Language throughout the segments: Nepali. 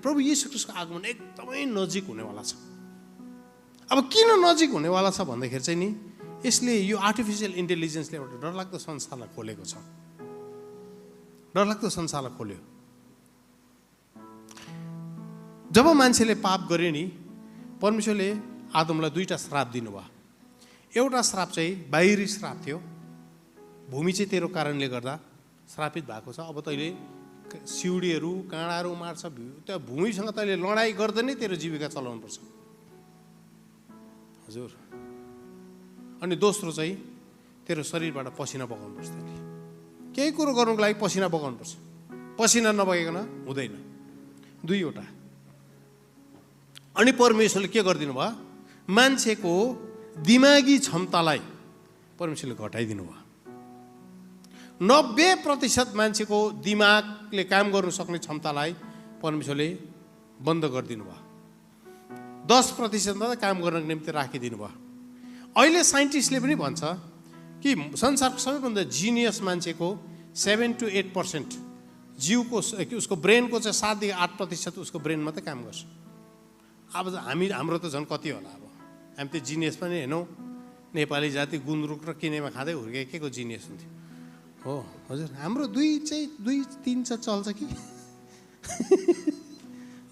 प्रभु येशू ख्रीष्टको आगमन एकदमै नजिक हुनेवाला छ। अब किन नजिक हुनेवाला छ भन्दाखेरि चाहिँ नि यसले यो आर्टिफिसियल इन्टेलिजेन्सले एउटा डरलाग्दो संसारलाई खोलेको छ। डरलाग्दो संसारलाई खोल्यो। जब मान्छेले पाप गरे नि परमेश्वरले आदमलाई दुईटा श्राप दिनुभयो। एउटा श्राप चाहिँ बाहिरी श्राप थियो, भूमि चाहिँ तेरो कारणले गर्दा श्रापित भएको छ, अब तैँले सिउडीहरू काँडाहरू मार्छ, त्यो भूमिसँग तैँले लडाइँ गर्दै नै तेरो जीविका चलाउनुपर्छ। हजुर। अनि दोस्रो चाहिँ तेरो शरीरबाट पसिना बगाउनुपर्छ। तैँले केही कुरो गर्नुको लागि पसिना बगाउनुपर्छ, पसिना नबगाइकन हुँदैन। दुईवटा। अनि परमेश्वरले के गरिदिनु भयो, मान्छेको दिमागी क्षमतालाई परमेश्वरले घटाइदिनु भयो। 90% मान्छेको दिमागले काम गर्नु सक्ने क्षमतालाई परमेश्वरले बन्द गरिदिनु भयो। 10% मात्रै काम गर्नको निम्ति राखिदिनु भयो। अहिले साइन्टिस्टले पनि भन्छ कि संसारको सबैभन्दा जिनियस मान्छेको 7 to 8% जीवको उसको ब्रेनको चाहिँ 7 देखि 8% उसको ब्रेन मात्रै काम गर्छ। अब हाम्रो त झन् कति होला। अब हामी त जिनियस पनि हेर्नौँ, नेपाली जाति गुन्द्रुक र किनेमा खाँदै हुर्के के को जिनियस हुन्थ्यो हो। हजुर। हाम्रो 2-3 चल्छ कि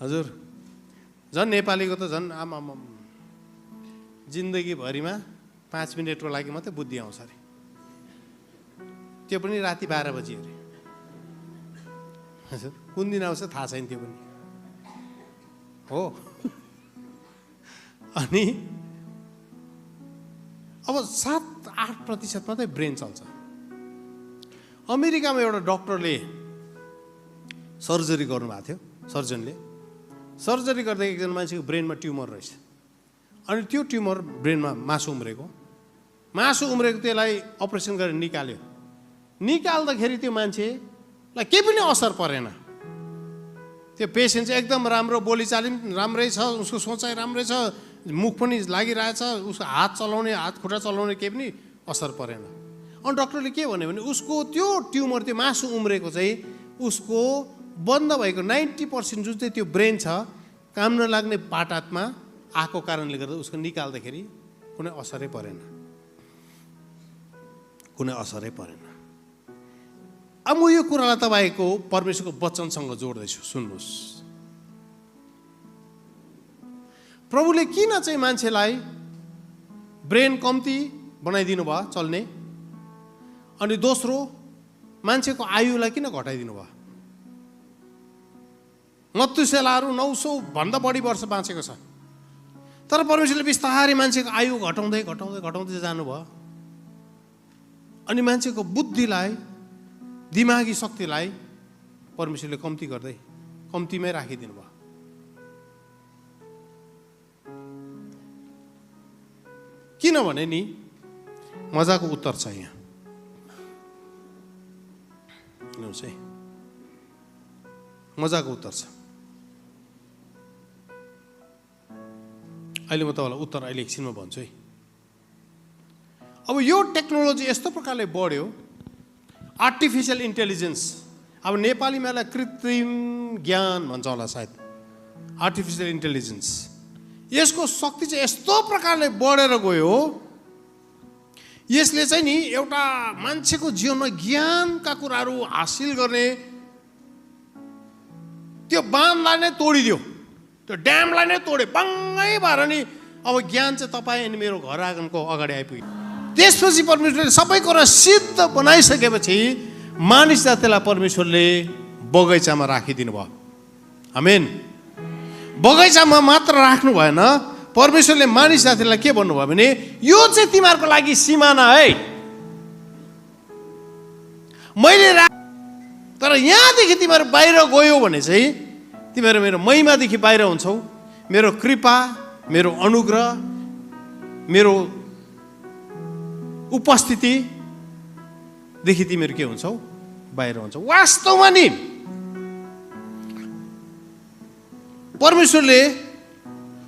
हजुर। झन् नेपालीको त झन् आमामा जिन्दगीभरिमा 5 मिनटको लागि मात्रै बुद्धि आउँछ अरे, त्यो पनि राति 12 बजी अरे। हजुर। कुन दिन आउँछ थाहा छैन त्यो पनि हो। अनि अब 7-8% मात्रै ब्रेन चल्छ। अमेरिकामा एउटा डक्टरले सर्जरी गर्नुभएको थियो। सर्जनले सर्जरी गर्दा एकजना मान्छेको ब्रेनमा ट्युमर रहेछ। अनि त्यो ट्युमर ब्रेनमा मासु उम्रेको त्यसलाई अपरेसन गरेर निकाल्यो। निकाल्दाखेरि त्यो मान्छेलाई केही पनि असर परेन। त्यो पेसेन्ट चाहिँ एकदम राम्रो, बोलीचाली पनि राम्रै छ, उसको सोचाइ राम्रै छ, मुख पनि लागिरहेछ, उसको हात खुट्टा चलाउने केही पनि असर परेन। अनि डक्टरले के भन्यो भने उसको त्यो ट्युमर, त्यो मासु उम्रेको चाहिँ उसको बन्द भएको 90% जुन चाहिँ त्यो ब्रेन छ काम नलाग्ने पाटातमा आएको कारणले गर्दा उसको निकाल्दाखेरि कुनै असरै परेन। अब म यो कुरालाई तपाईँको परमेश्वरको वचनसँग जोड्दैछु, सुन्नुहोस्। प्रभुले किन चाहिँ मान्छेलाई ब्रेन कम्ती बनाइदिनु भयो चल्ने, अनि दोस्रो मान्छेको आयुलाई किन घटाइदिनु भयो। मत्तुसेलाहरू 900 भन्दा बढी वर्ष बाँचेको छ, तर परमेश्वरले बिस्तारै मान्छेको आयु घटाउँदै जानुभयो। अनि मान्छेको बुद्धिलाई, दिमागी शक्तिलाई परमेश्वरले कम्तीमै राखिदिनु भयो। किनभने नि मजाको उत्तर छ यहाँ, हेर्नुहोस् है, मजाको उत्तर छ। अहिले म तपाईँलाई उत्तर एकछिनमा भन्छु है। अब यो टेक्नोलोजी यस्तो प्रकारले बढ्यो, आर्टिफिसियल इन्टेलिजेन्स, अब नेपालीमा यसलाई कृत्रिम ज्ञान भन्छ होला सायद, आर्टिफिसियल इन्टेलिजेन्स। यसको शक्ति चाहिँ यस्तो प्रकारले बढेर गयो, यसले चाहिँ नि एउटा मान्छेको जीवनमा ज्ञानका कुराहरू हासिल गर्ने त्यो बाँधलाई नै तोडिदियो, त्यो ड्यामलाई नै तोड्यो, बङ्गै भएर नि अब ज्ञान चाहिँ तपाईँ अनि मेरो घर आँगनको अगाडि आइपुग्यो। त्यसपछि परमेश्वरले सबै कुरा सिद्ध बनाइसकेपछि मानिस जातिलाई परमेश्वरले बगैँचामा राखिदिनु भयो। आमेन। बगैँचामा मात्र राख्नु भएन, परमेश्वरले मानिस जातिलाई के भन्नुभयो भने यो चाहिँ तिमीहरूको लागि सिमाना है, मैले तर यहाँदेखि तिमीहरू बाहिर गयो भने चाहिँ तिमीहरू मेरो महिमादेखि बाहिर हुन्छौ, मेरो कृपा, मेरो अनुग्रह, मेरो उपस्थितिदेखि तिमीहरू के हुन्छौ, बाहिर हुन्छौ। वास्तवमा नि परमेश्वरले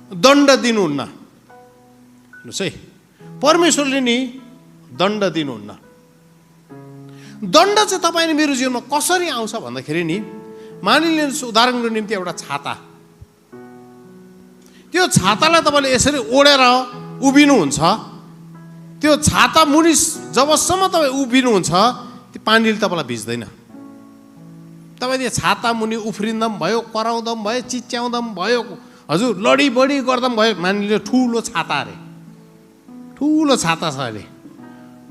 दण्ड दिनुहुन्न। हेर्नुहोस् है, परमेश्वरले नि दण्ड दिनुहुन्न। दण्ड चाहिँ तपाईँ मेरो जीवनमा कसरी आउँछ भन्दाखेरि नि, मानिलिनुहोस् उदाहरणको निम्ति एउटा छाता त्यो छातालाई तपाईँले यसरी ओढेर उभिनुहुन्छ, त्यो छाता मुनि जबसम्म तपाईँ उभिनुहुन्छ त्यो पानीले तपाईँलाई भिज्दैन। तपाईँ त्यो छाता मुनि उफ्रिँदा पनि भयो, कराउँदा पनि भयो, चिच्याउँदा पनि भयो, हजुर लडीबडी गर्दा पनि भयो। मानिलियो ठुलो छाता अरे, ठुलो छाता छ अरे,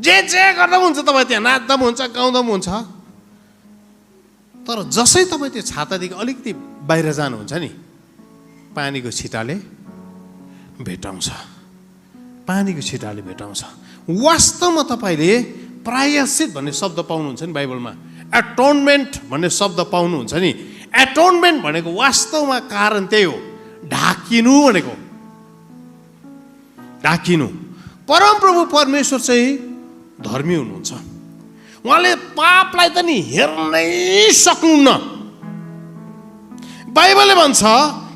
जे गर्दा पनि हुन्छ, तपाईँ त्यहाँ नाच्दा पनि हुन्छ, गाउँदा पनि हुन्छ। तर जसै तपाईँ त्यो छातादेखि अलिकति बाहिर जानुहुन्छ नि, पानीको छिटाले भेटाउँछ, पानीको छिटाले भेटाउँछ। वास्तवमा तपाईँले प्रायश्चित भन्ने शब्द पाउनुहुन्छ नि बाइबलमा, एटोनमेन्ट भन्ने शब्द पाउनुहुन्छ नि। एटोनमेन्ट भनेको वास्तवमा कारण त्यही हो, ढाकिनु भनेको, ढाकिनु। परमप्रभु परमेश्वर चाहिँ धर्मी हुनुहुन्छ, उहाँले पापलाई त नि हेर्नै सक्नुहुन्न। बाइबलले भन्छ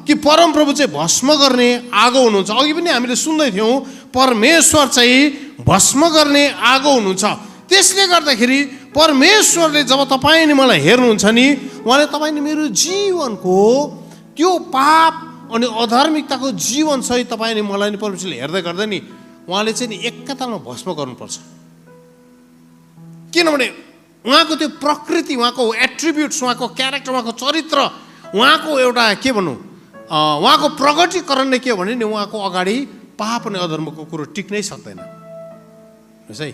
कि परमप्रभु चाहिँ भस्म गर्ने आगो हुनुहुन्छ। अघि पनि हामीले सुन्दै थियौँ, परमेश्वर चाहिँ भस्म गर्ने आगो हुनुहुन्छ। त्यसले गर्दाखेरि परमेश्वरले जब तपाईँ नि मलाई हेर्नुहुन्छ नि, उहाँले तपाईँ नि मेरो जीवनको त्यो पाप अनि अधार्मिकताको जीवनसहित तपाईँ नि मलाई नि परमेश्वरले हेर्दै गर्दै नि उहाँले चाहिँ नि एकैतालमा भस्म गर्नुपर्छ। किनभने उहाँको त्यो प्रकृति, उहाँको एट्रिब्युट्स, उहाँको क्यारेक्टर, उहाँको चरित्र, उहाँको एउटा के भनौँ, उहाँको प्रगटीकरणले के हो भने नि उहाँको अगाडि पाप अनि अधर्मको कुरो टिक्नै सक्दैन। है,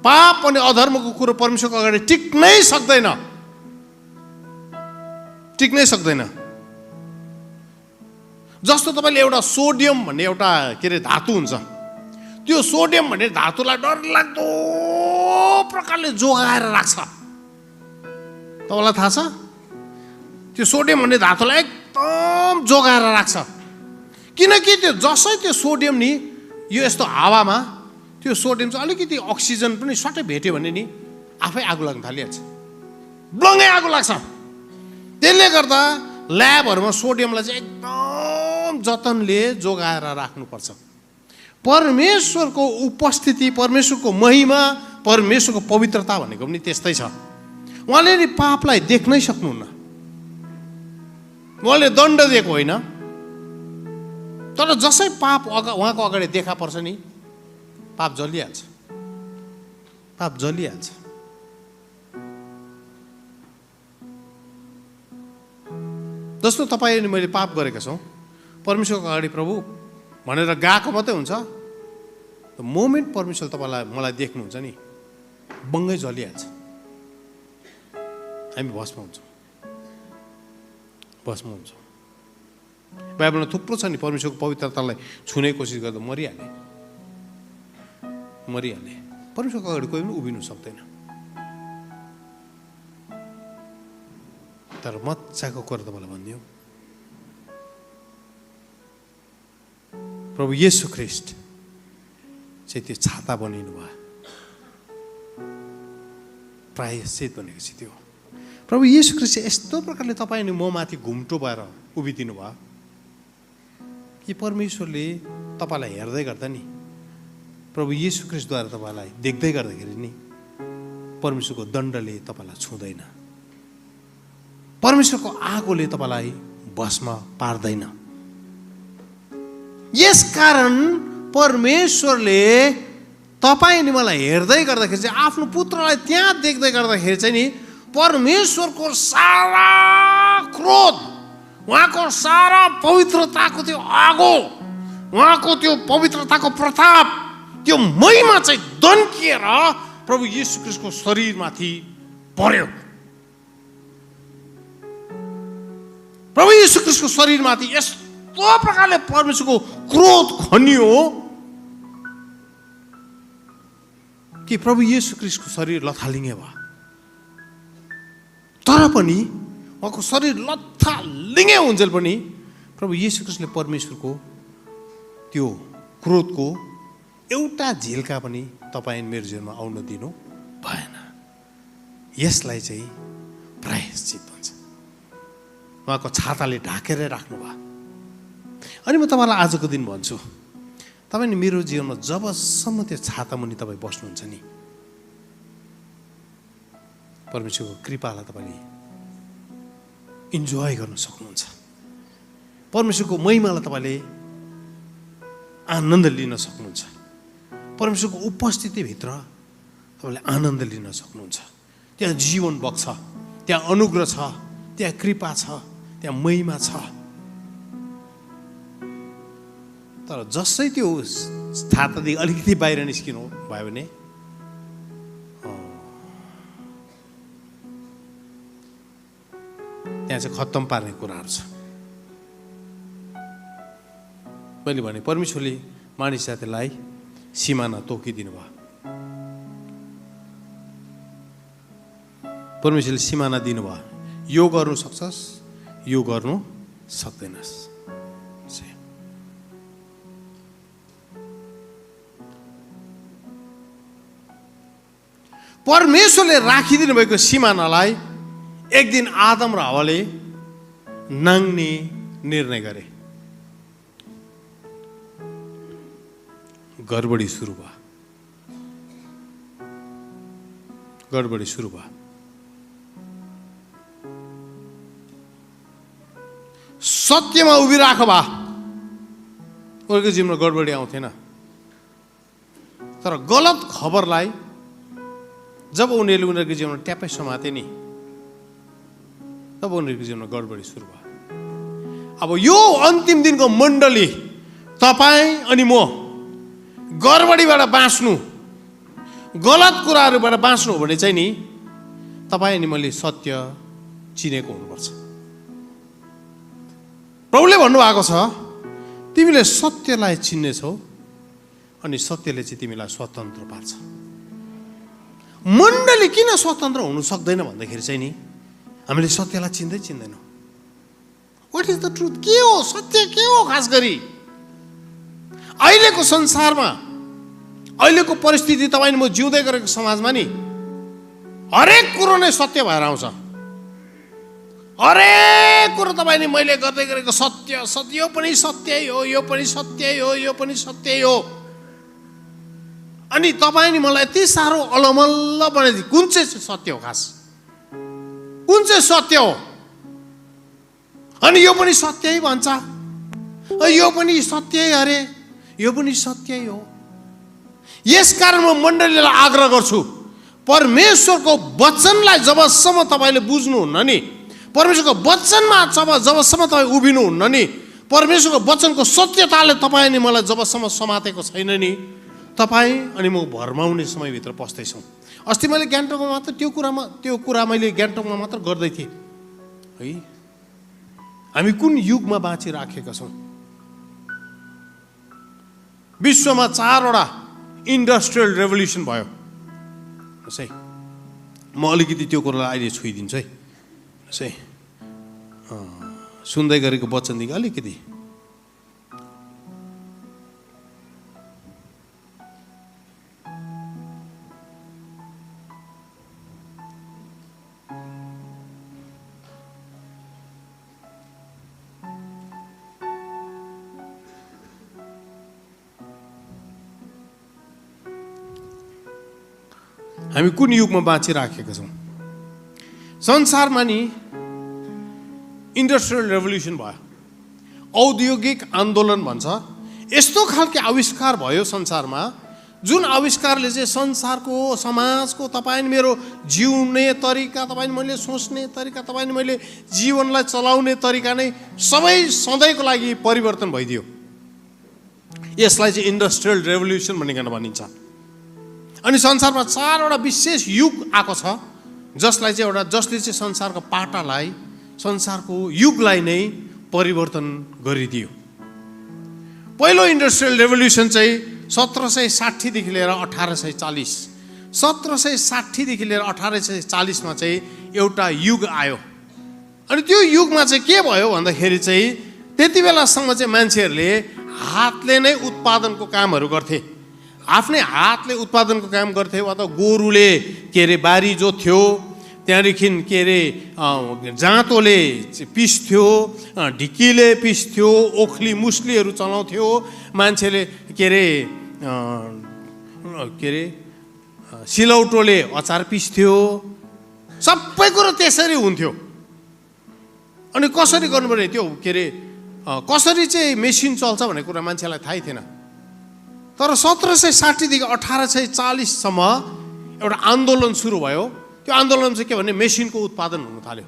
पाप अनि अधर्मको कुरो परमेश्वरको अगाडि टिक्नै सक्दैन, टिक्नै सक्दैन। जस्तो तपाईँले एउटा सोडियम भन्ने एउटा के अरे धातु हुन्छ, त्यो सोडियम भन्ने धातुलाई डरलाग्दो प्रकारले जोगाएर राख्छ। तपाईँलाई थाहा छ, त्यो सोडियम भन्ने धातुलाई एकदम जोगाएर राख्छ। किनकि त्यो जसै त्यो सोडियम नि यो यस्तो हावामा त्यो सोडियम चाहिँ अलिकति अक्सिजन पनि सट्टै भेट्यो भने नि आफै आगो लाग्न थालिहाल्छ, ब्लङ्गै आगो लाग्छ। त्यसले गर्दा ल्याबहरूमा सोडियमलाई चाहिँ एकदम जतनले जोगाएर राख्नुपर्छ। परमेश्वरको उपस्थिति, परमेश्वरको महिमा, परमेश्वरको पवित्रता भनेको पनि त्यस्तै छ। उहाँले नि पापलाई देख्नै सक्नुहुन्न, उहाँले दण्ड दिएको होइन, तर जसै पाप उहाँको अगाडि देखा पर्छ नि पाप जलिहाल्छ, पाप जलिहाल्छ। जस्तो तपाईँ अनि मैले पाप गरेका छौँ, परमेश्वरको अगाडि प्रभु भनेर गएको मात्रै हुन्छ, मोमेन्ट परमेश्वर तपाईँलाई मलाई देख्नुहुन्छ नि बङ्गै जलिहाल्छ, हामी भस्म हुन्छौँ, भस्म हुन्छौँ। बाइबलमा थुप्रो छ नि, परमेश्वरको पवित्रतालाई छुने कोसिस गर्दा मरिहाले, मरिहाले। परमेश्वरको अगाडि कोही पनि उभिनु सक्दैन। तर मजाको कुरा तपाईँलाई भनिदियो, प्रभु येशू ख्रिस्ट चाहिँ त्यो छाता बनिनु भयो, प्रायश्चित भनेको चाहिँ त्यो। प्रभु येशू ख्रिस्ट यस्तो प्रकारले तपाईँ अनि म माथि घुम्टो भएर उभिदिनु भयो कि परमेश्वरले तपाईँलाई हेर्दै गर्दा नि, प्रभु येशू ख्रिस्टद्वारा तपाईँलाई देख्दै गर्दाखेरि नि परमेश्वरको दण्डले तपाईँलाई छुँदैन, परमेश्वरको आगोले तपाईँलाई भस्म पार्दैन। यसकारण परमेश्वरले तपाईँ अनि मलाई हेर्दै गर्दाखेरि चाहिँ आफ्नो पुत्रलाई त्यहाँ देख्दै गर्दाखेरि चाहिँ नि परमेश्वरको सारा क्रोध, उहाँको सारा पवित्रताको त्यो आगो, उहाँको त्यो पवित्रताको प्रताप, त्यो महिमा चाहिँ दन्किएर प्रभु येशू ख्रिस्टको शरीरमाथि पर्यो। प्रभु येशू ख्रिस्टको शरीरमाथि यस्तो प्रकारले परमेश्वरको क्रोध खनियो कि प्रभु येशू ख्रिस्टको शरीर लथालिङ्गे भयो। तर पनि उहाँको शरीर लथालिङ्गे हुन्जेल पनि प्रभु येशू ख्रिस्टले परमेश्वरको त्यो क्रोधको एउटा झिल्का पनि तपाईँ मेरो जीवनमा आउन दिनु भएन। यसलाई चाहिँ प्रायश्चित भन्छ। उहाँको छाताले ढाकेरै राख्नु भयो। अनि म तपाईँलाई आजको दिन भन्छु, तपाईँ मेरो जीवनमा जबसम्म त्यो छाता मुनि तपाईँ बस्नुहुन्छ नि, परमेश्वरको कृपालाई तपाईँले इन्जोय गर्न सक्नुहुन्छ, परमेश्वरको महिमालाई तपाईँले आनन्द लिन सक्नुहुन्छ। परमेश्वरको उपस्थितिभित्र तपाईँले आनन्द लिन सक्नुहुन्छ। त्यहाँ जीवन बग्छ, त्यहाँ अनुग्रह छ, त्यहाँ कृपा छ, त्यहाँ महिमा छ। तर जसै त्यो स्थातदेखि अलिकति बाहिर निस्किनु भयो भने त्यहाँ चाहिँ खत्तम पार्ने कुराहरू छ। मैले भने परमेश्वरले मानिस जातिलाई सिमाना तोकिदिनु भयो। परमेश्वरले सिमाना दिनुभयो, यो गर्नु सक्छस्, यो गर्नु सक्दैनस्। परमेश्वरले राखिदिनु भएको सिमानालाई एक दिन आदम र हव्वाले नाङ्ने निर्णय गरे। गडबडी सुरु भयो, गडबडी सुरु भयो। सत्यमा उभिरहेको भए उनीहरूको जीवनमा गडबडी आउँथेन। तर गलत खबरलाई जब उनीहरूले उनीहरूको जीवनमा ट्यापै समाते नि, तब उनीहरूको जीवनमा गडबडी सुरु भयो। अब यो अन्तिम दिनको मण्डली, तपाईँ अनि म गडबडीबाट बाँच्नु, गलत कुराहरूबाट बाँच्नु हो भने चाहिँ नि तपाईँ अनि मैले सत्य चिनेको हुनुपर्छ। प्रभुले भन्नुभएको छ, तिमीले सत्यलाई चिन्नेछौ अनि सत्यले चाहिँ तिमीलाई स्वतन्त्र पार्छ। मण्डली किन स्वतन्त्र हुनु सक्दैन भन्दाखेरि चाहिँ नि हामीले सत्यलाई चिन्दैनौँ। What is the truth? के हो सत्य? के हो? खास गरी अहिलेको संसारमा, अहिलेको परिस्थिति, तपाईँ म जिउँदै गरेको समाजमा नि हरेक कुरो नै सत्य भएर आउँछ। हरेक कुरो तपाईँले मैले गर्दै गरेको सत्य, सत्य, यो पनि सत्यै हो, यो पनि सत्यै हो, यो पनि सत्यै हो। अनि तपाईँ नि मलाई यति साह्रो अलमल्ल बनाइदिए कुन चाहिँ सत्य हो? खास कुन चाहिँ सत्य हो? अनि यो पनि सत्यै भन्छ, यो पनि सत्यै अरे, यो पनि सत्यै हो। यसकारण म मण्डलीलाई आग्रह गर्छु, परमेश्वरको वचनलाई जबसम्म तपाईँले बुझ्नुहुन्न नि, परमेश्वरको वचनमा जबसम्म तपाईँ उभिनुहुन्न नि, परमेश्वरको वचनको सत्यताले तपाईँ अनि मलाई जबसम्म समातेको छैन नि, तपाईँ अनि म भरमाउने समयभित्र पस्दैछौँ। अस्ति मैले गान्तोकमा मात्र त्यो कुरा मैले गान्तोकमा मात्र गर्दै थिएँ है। हामी कुन युगमा बाँचिराखेका छौँ? विश्वमा 4वटा इन्डस्ट्रियल रेभोल्युसन भयो। है म अलिकति त्यो कुरालाई अहिले छोइदिन्छु है। सुन्दै गरेको वचनदेखि अलिकति हामी कुन युगमा बाँचिराखेका छौँ? संसारमा नि इन्डस्ट्रियल रेभोल्युसन भयो, औद्योगिक आन्दोलन भन्छ। यस्तो खालको आविष्कार भयो संसारमा, जुन आविष्कारले चाहिँ संसारको, समाजको, तपाईँ मेरो जिउने तरिका, तपाईँ मैले सोच्ने तरिका, तपाईँ मैले जीवनलाई चलाउने तरिका नै सबै सधैँको लागि परिवर्तन भइदियो। यसलाई चाहिँ इन्डस्ट्रियल रेभोल्युसन भनिन्छ। अनि संसारमा 4वटा विशेष युग आएको छ, जसले चाहिँ संसारको पाटालाई, संसारको युगलाई नै परिवर्तन गरिदियो। पहिलो इन्डस्ट्रियल रेभोल्युसन चाहिँ 1760 देखि लिएर 1840, 1760 देखि लिएर 1840 मा चाहिँ एउटा युग आयो। अनि त्यो युगमा चाहिँ के भयो भन्दाखेरि चाहिँ त्यति बेलासम्म चाहिँ मान्छेहरूले हातले नै उत्पादनको कामहरू गर्थे, आफ्नै हातले उत्पादनको काम गर्थे, वा त गोरुले के अरे बारी जोत्थ्यो, त्यहाँदेखि के अरे जाँतोले पिस्थ्यो, ढिकीले पिस्थ्यो, ओखली मुस्लीहरू चलाउँथ्यो, मान्छेले के अरे सिलौटोले अचार पिस्थ्यो, सबै कुरो त्यसरी हुन्थ्यो। अनि कसरी गर्नुपर्ने त्यो के अरे कसरी चाहिँ मेसिन चल्छ भन्ने कुरा मान्छेलाई थाहै थिएन। तर 1760 देखि 1840 सम्म एउटा आन्दोलन सुरु भयो। त्यो आन्दोलन चाहिँ के भने मेसिनको उत्पादन हुन थाल्यो,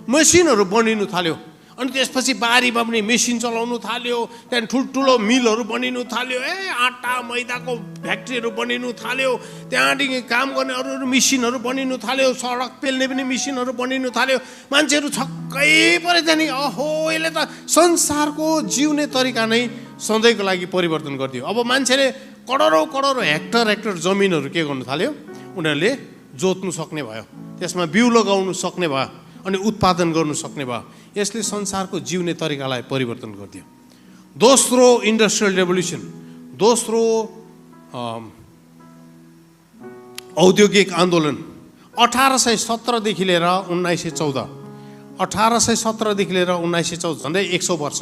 मेसिनहरू बनिनु थाल्यो। अनि त्यसपछि बारीमा पनि मेसिन चलाउनु थाल्यो, त्यहाँदेखि ठुल्ठुलो मिलहरू बनिनु थाल्यो, आटा मैदाको फ्याक्ट्रीहरू बनिनु थाल्यो, त्यहाँदेखि काम गर्ने अरू अरू मेसिनहरू बनिनु थाल्यो, सडक पेल्ने पनि मेसिनहरू बनिनु थाल्यो। मान्छेहरू छक्कै परे त्यहाँदेखि अहो यसले त संसारको जिउने तरिका नै सधैँको लागि परिवर्तन गरिदियो। अब मान्छेले करोडौँ करोडौँ हेक्टर जमिनहरू के गर्नु थाल्यो, उनीहरूले जोत्नु सक्ने भयो, त्यसमा बिउ लगाउनु सक्ने भयो, अनि उत्पादन गर्नु सक्ने भयो। यसले संसारको जिउने तरिकालाई परिवर्तन गरिदियो। दोस्रो इन्डस्ट्रियल रेभोल्युसन, दोस्रो औद्योगिक आन्दोलन 1817 देखि लिएर 1914, 1817 देखि लिएर 1914, झन्डै 100 वर्ष।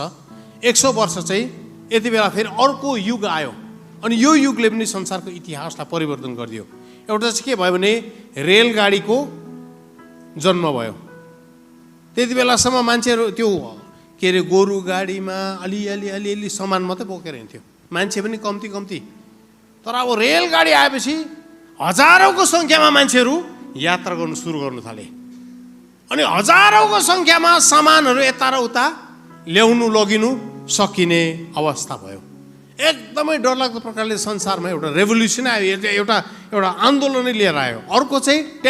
100 वर्ष चाहिँ यति बेला फेरि अर्को युग आयो, अनि यो युगले पनि संसारको इतिहासलाई परिवर्तन गरिदियो। एउटा चाहिँ के भयो भने रेलगाडीको जन्म भयो। त्यति बेलासम्म मान्छेहरू त्यो के अरे गोरु गाडीमा अलिअलि सामान मात्रै बोकेर हिँड्थ्यो, मान्छे पनि कम्ती। तर अब रेलगाडी आएपछि हजारौँको सङ्ख्यामा मान्छेहरू यात्रा गर्नु सुरु गर्नु थाले, अनि हजारौँको सङ्ख्यामा सामानहरू यता र उता ल्याउनु लगिनु सकिने अवस्था भयो। एकदमै डरलाग्दो प्रकारले संसारमा एउटा रेभोल्युसन आयो, एउटा आन्दोलनै लिएर आयो। अर्को चाहिँ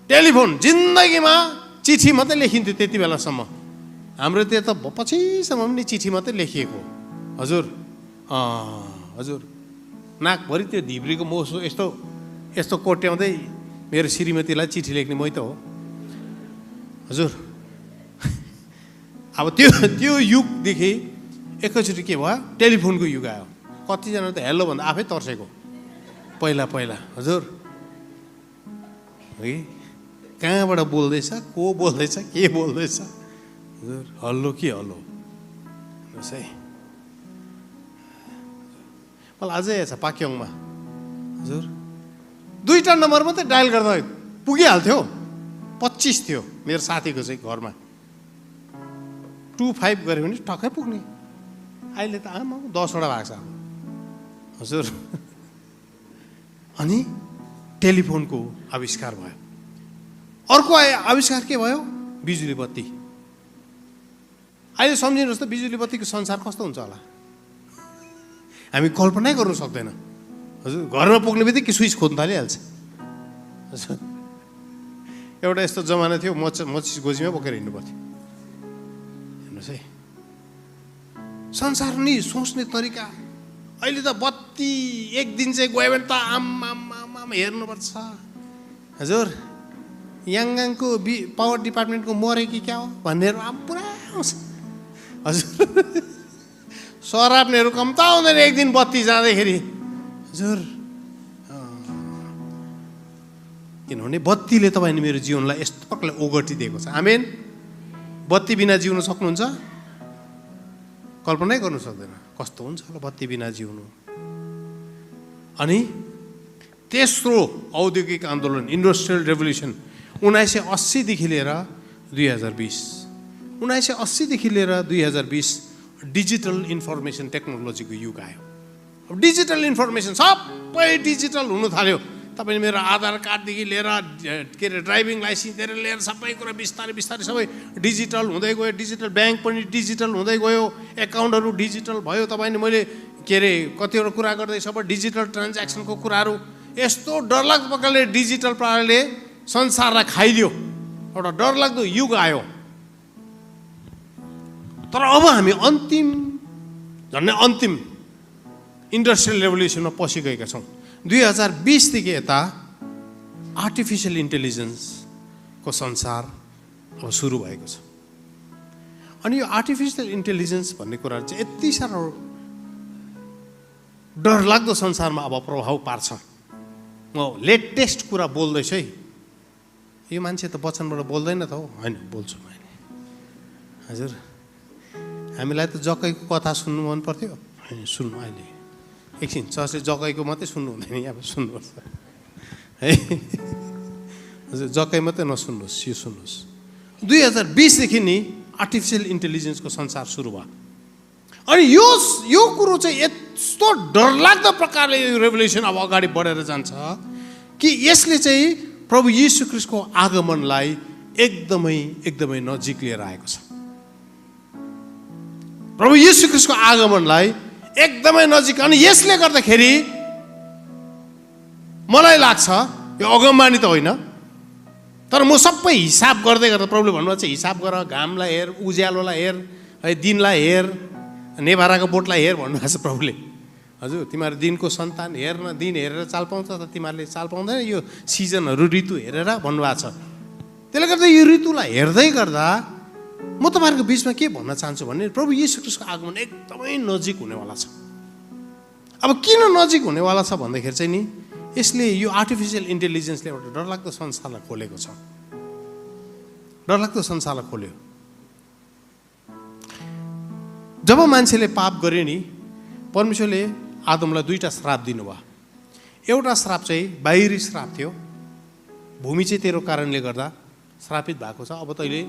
टेलिफोन जिन्दगीमा चिठी मात्रै लेखिन्थ्यो त्यति बेलासम्म। हाम्रो त्यो त पछिसम्म पनि चिठी मात्रै लेखिएको। हजुर नाकभरि त्यो धिब्रीको मोसो यस्तो कोट्याउँदै मेरो श्रीमतीलाई चिठी लेख्ने मै त हो हजुर। अब त्यो युगदेखि एकैचोटि के भयो, टेलिफोनको युग आयो। कतिजना त हेलो भन्दा आफै तर्सेको पहिला हजुर। है कहाँबाट बोल्दैछ, को बोल्दैछ, के बोल्दैछ हजुर, हल्लो कि हल्लो हेर्नुहोस् है। मलाई अझै छ पाक्योङमा हजुर 2टा नम्बर मात्रै डायल गर्दा पुगिहाल्थ्यो, 25 थियो मेरो साथीको चाहिँ घरमा, 25 गऱ्यो भने टक्कै पुग्ने। अहिले त आमा 10वटा भएको छ हजुर। अनि टेलिफोनको आविष्कार भयो। अर्को आविष्कार के भयो, बिजुली बत्ती। अहिले सम्झिनुहोस् त बिजुली बत्तीको संसार कस्तो हुन्छ होला, हामी कल्पनै गर्नु सक्दैन हजुर। घरमा पुग्ने बित्तिकै स्विच खोज्नु थालिहाल्छ हजुर। एउटा यस्तो जमाना थियो, मचिस गोजीमा बोकेर हिँड्नु पर्थ्यो। हेर्नुहोस् है संसार नि सोच्ने तरिका। अहिले त बत्ती एक दिन चाहिँ गयो भने त आम हेर्नुपर्छ हजुर। याङगाङको पावर डिपार्टमेन्टको मरे कि क्या हो भनेर पुरा आउँछ हजुर। सराप्नेहरू कम्ता आउँदैन एक दिन बत्ती जाँदाखेरि हजुर। किनभने बत्तीले तपाईँले मेरो जीवनलाई यस्तो प्रकारले ओगटिदिएको छ। आमेन। बत्ती बिना जिउन सक्नुहुन्छ? कल्पनै गर्नु सक्दैन कस्तो हुन्छ होला बत्ती बिना जिउनु। अनि तेस्रो औद्योगिक आन्दोलन इन्डस्ट्रियल रेभोल्युसन 1980 देखि लिएर 2020, 1980 देखि लिएर 2020 डिजिटल इन्फर्मेसन टेक्नोलोजीको युग आयो। अब डिजिटल इन्फर्मेसन सबै डिजिटल हुनु थाल्यो। तपाईँले मेरो आधार कार्डदेखि लिएर के अरे ड्राइभिङ लाइसेन्सदेखि लिएर सबै कुरा बिस्तारै सबै डिजिटल हुँदै गयो। डिजिटल ब्याङ्क पनि डिजिटल हुँदै गयो, एकाउन्टहरू डिजिटल भयो। तपाईँले मैले के अरे कतिवटा कुरा गर्दै सबै डिजिटल ट्रान्ज्याक्सनको कुराहरू यस्तो डरलाग्दो प्रकारले डिजिटल प्रकारले संसारलाई खाइदियो। एउटा डरलाग्दो युग आयो। तर अब हामी झन्डै अन्तिम इन्डस्ट्रियल रेभोल्युसनमा पसिगएका छौँ। 2020 देखि यता आर्टिफिसियल इन्टेलिजेन्सको संसार अब सुरु भएको छ। अनि यो आर्टिफिसियल इन्टेलिजेन्स भन्ने कुरा चाहिँ यति साह्रो डरलाग्दो संसारमा अब प्रभाव पार्छ। म लेटेस्ट कुरा बोल्दैछु है। यो मान्छे त वचनबाट बोल्दैन त हो, होइन बोल्छु मैले हजुर। हामीलाई त जक्कैको कथा सुन्नु मन पर्थ्यो, होइन सुन्नु। अहिले एकछिन चर्चले जक्कैको मात्रै सुन्नु हुँदैन, अब सुन्नुहोस् है हजुर। जक्कै मात्रै नसुन्नुहोस्, यो सुन्नुहोस्। 2020 देखि नि आर्टिफिसियल इन्टेलिजेन्सको संसार सुरु भयो। अनि यो कुरो चाहिँ यस्तो डरलाग्दो प्रकारले यो रेभोल्युसन अब अगाडि बढेर जान्छ कि यसले चाहिँ प्रभु येशू ख्रीष्टको आगमनलाई एकदमै एकदमै नजिक लिएर आएको छ। प्रभु येशू ख्रीष्टको आगमनलाई एकदमै नजिक, अनि यसले गर्दाखेरि मलाई लाग्छ यो अगमबानी त होइन, तर म सबै हिसाब गर्दै गर्दा प्रभुले भन्नुभएको छ हिसाब गर, घामलाई हेर, उज्यालोलाई हेर, है दिनलाई हेर, नेभाराको बोटलाई हेर भन्नुभएको छ प्रभुले। हजुर तिमीहरू दिनको सन्तान हेर न, दिन हेरेर चाल पाउँछ त तिमीहरूले चाल पाउँदैन, यो सिजनहरू ऋतु हेरेर भन्नुभएको छ। त्यसले गर्दा यो ऋतुलाई हेर्दै गर्दा म तपाईँहरूको बिचमा के भन्न चाहन्छु भने प्रभु येशू ख्रीष्टको आगमन एकदमै नजिक हुनेवाला छ। अब किन नजिक हुनेवाला छ भन्दाखेरि चाहिँ नि यसले यो आर्टिफिसियल इन्टेलिजेन्सले एउटा डरलाग्दो संसारलाई खोलेको छ, डरलाग्दो संसारलाई खोल्यो। जब मान्छेले पाप गर्यो नि परमेश्वरले आदमलाई दुईटा श्राप दिनुभयो। एउटा श्राप चाहिँ बाहिरी श्राप थियो, भूमि चाहिँ तेरो कारणले गर्दा श्रापित भएको छ, अब तैँले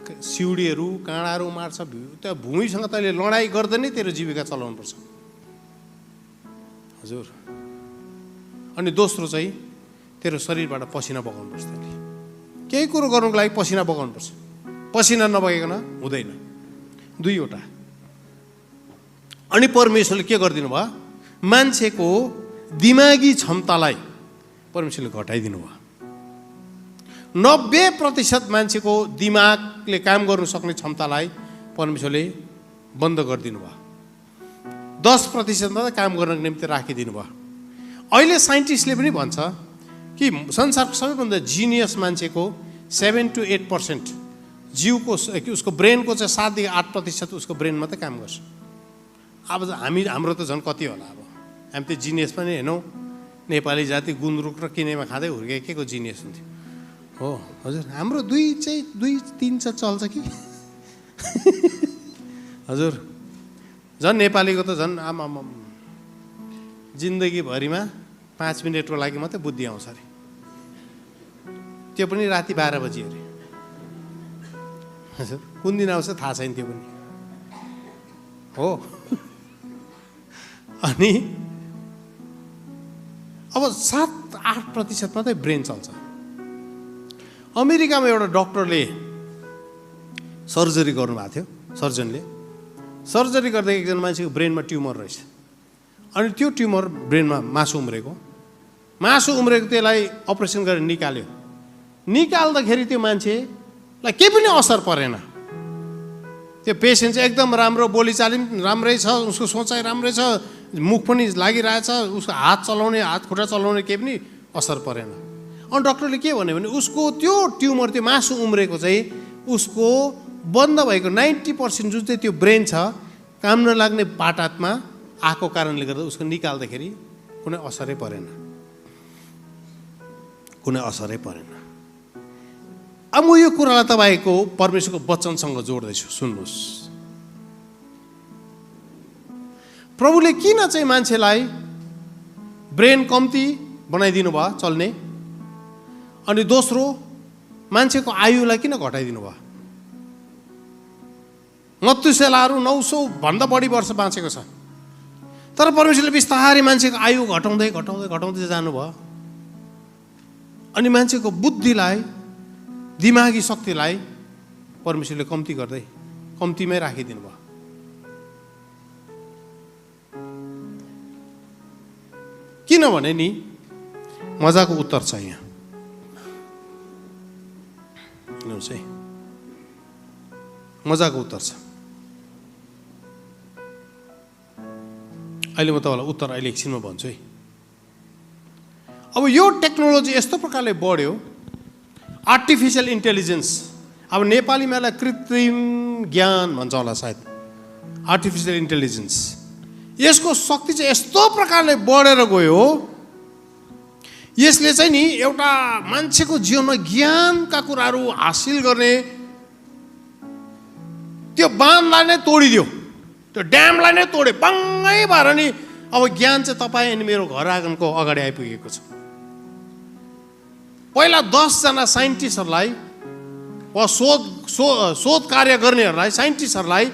सिउडीहरू काँडाहरू मार्छ, त्यो भूमिसँग तैँले लडाइँ गर्दा नै तेरो जीविका चलाउनुपर्छ। हजुर अनि दोस्रो चाहिँ तेरो शरीरबाट पसिना बगाउनुपर्छ, तैँले केही कुरो गर्नुको लागि पसिना बगाउनुपर्छ, पसिना नबगाइकन हुँदैन, दुईवटा। अनि परमेश्वरले के गरिदिनु भयो, मान्छेको दिमागी क्षमतालाई परमेश्वरले घटाइदिनु भयो। 90% मान्छेको दिमागले काम गर्नु सक्ने क्षमतालाई परमेश्वरले बन्द गरिदिनु भयो, 10% मात्रै काम गर्नको निम्ति राखिदिनु भयो। अहिले साइन्टिस्टले पनि भन्छ कि संसारको सबैभन्दा जिनियस मान्छेको 7 to 8% जिउको उसको ब्रेनको चाहिँ 7 देखि 8% उसको ब्रेन मात्रै काम गर्छ। अब हाम्रो त झन् कति होला, अब हामी त जिनियस पनि हेर्नौँ, नेपाली जाति गुन्द्रुक र किनेमा खाँदै हुर्के के को जिनियस हुन्थ्यो हो। हजुर हाम्रो 2-3 चल्छ कि हजुर झन् नेपालीको त झन् आमा जिन्दगीभरिमा 5 मिनटको लागि मात्रै बुद्धि आउँछ अरे, त्यो पनि राति 12 बजी अरे। हजुर कुन दिन आउँछ थाहा छैन त्यो पनि हो। अनि अब 7-8% मात्रै ब्रेन चल्छ। अमेरिकामा एउटा डक्टरले सर्जरी गर्नुभएको थियो, सर्जरी गर्दा एकजना मान्छेको ब्रेनमा ट्युमर रहेछ, अनि त्यो ट्युमर ब्रेनमा मासु उम्रेको त्यसलाई अपरेसन गरेर निकाल्दाखेरि त्यो मान्छेलाई केही पनि असर परेन। त्यो पेसेन्ट चाहिँ एकदम राम्रो, बोलीचाली पनि राम्रै छ, उसको सोचाइ राम्रै छ, मुख पनि लागिरहेछ, उसको हात खुट्टा चलाउने केही पनि असर परेन। अनि डक्टरले के भन्यो भने उसको त्यो ट्युमर, त्यो मासु उम्रेको चाहिँ उसको बन्द भएको 90% जुन चाहिँ त्यो ब्रेन छ काम नलाग्ने पार्टमा आएको कारणले गर्दा उसको निकाल्दाखेरि कुनै असरै परेन। अब म यो कुरालाई तपाईँको परमेश्वरको वचनसँग जोड्दैछु, सुन्नुहोस्। प्रभुले किन चाहिँ मान्छेलाई ब्रेन कम्ती बनाइदिनु भयो चल्ने, अनि दोस्रो मान्छेको आयुलाई किन घटाइदिनु भयो। मत्तुसेलाहरू 900 भन्दा बढी वर्ष बाँचेको छ, तर परमेश्वरले बिस्तारै मान्छेको आयु घटाउँदै जानुभयो, अनि मान्छेको बुद्धिलाई, दिमागी शक्तिलाई परमेश्वरले कम्तीमै राखिदिनु भयो। किनभने नि मजाको उत्तर छ यहाँ, हेर्नुहोस् है, मजाको उत्तर छ। अहिले म तपाईँलाई उत्तर अहिले एकछिनमा भन्छु है। अब यो टेक्नोलोजी यस्तो प्रकारले बढ्यो, आर्टिफिसियल इन्टेलिजेन्स, अब नेपालीमा यसलाई कृत्रिम ज्ञान भन्छ होला सायद, आर्टिफिसियल इन्टेलिजेन्स, यसको शक्ति चाहिँ यस्तो प्रकारले बढेर गयो, यसले चाहिँ नि एउटा मान्छेको जीवनमा ज्ञानका कुराहरू हासिल गर्ने त्यो बाँधलाई नै तोडिदियो, त्यो ड्यामलाई नै तोड्यो, बङ्गै भएर नि अब ज्ञान चाहिँ तपाईँ अनि मेरो घर आँगनको अगाडि आइपुगेको छ। पहिला 10 जना साइन्टिस्टहरूलाई वा शोध कार्य गर्नेहरूलाई, साइन्टिस्टहरूलाई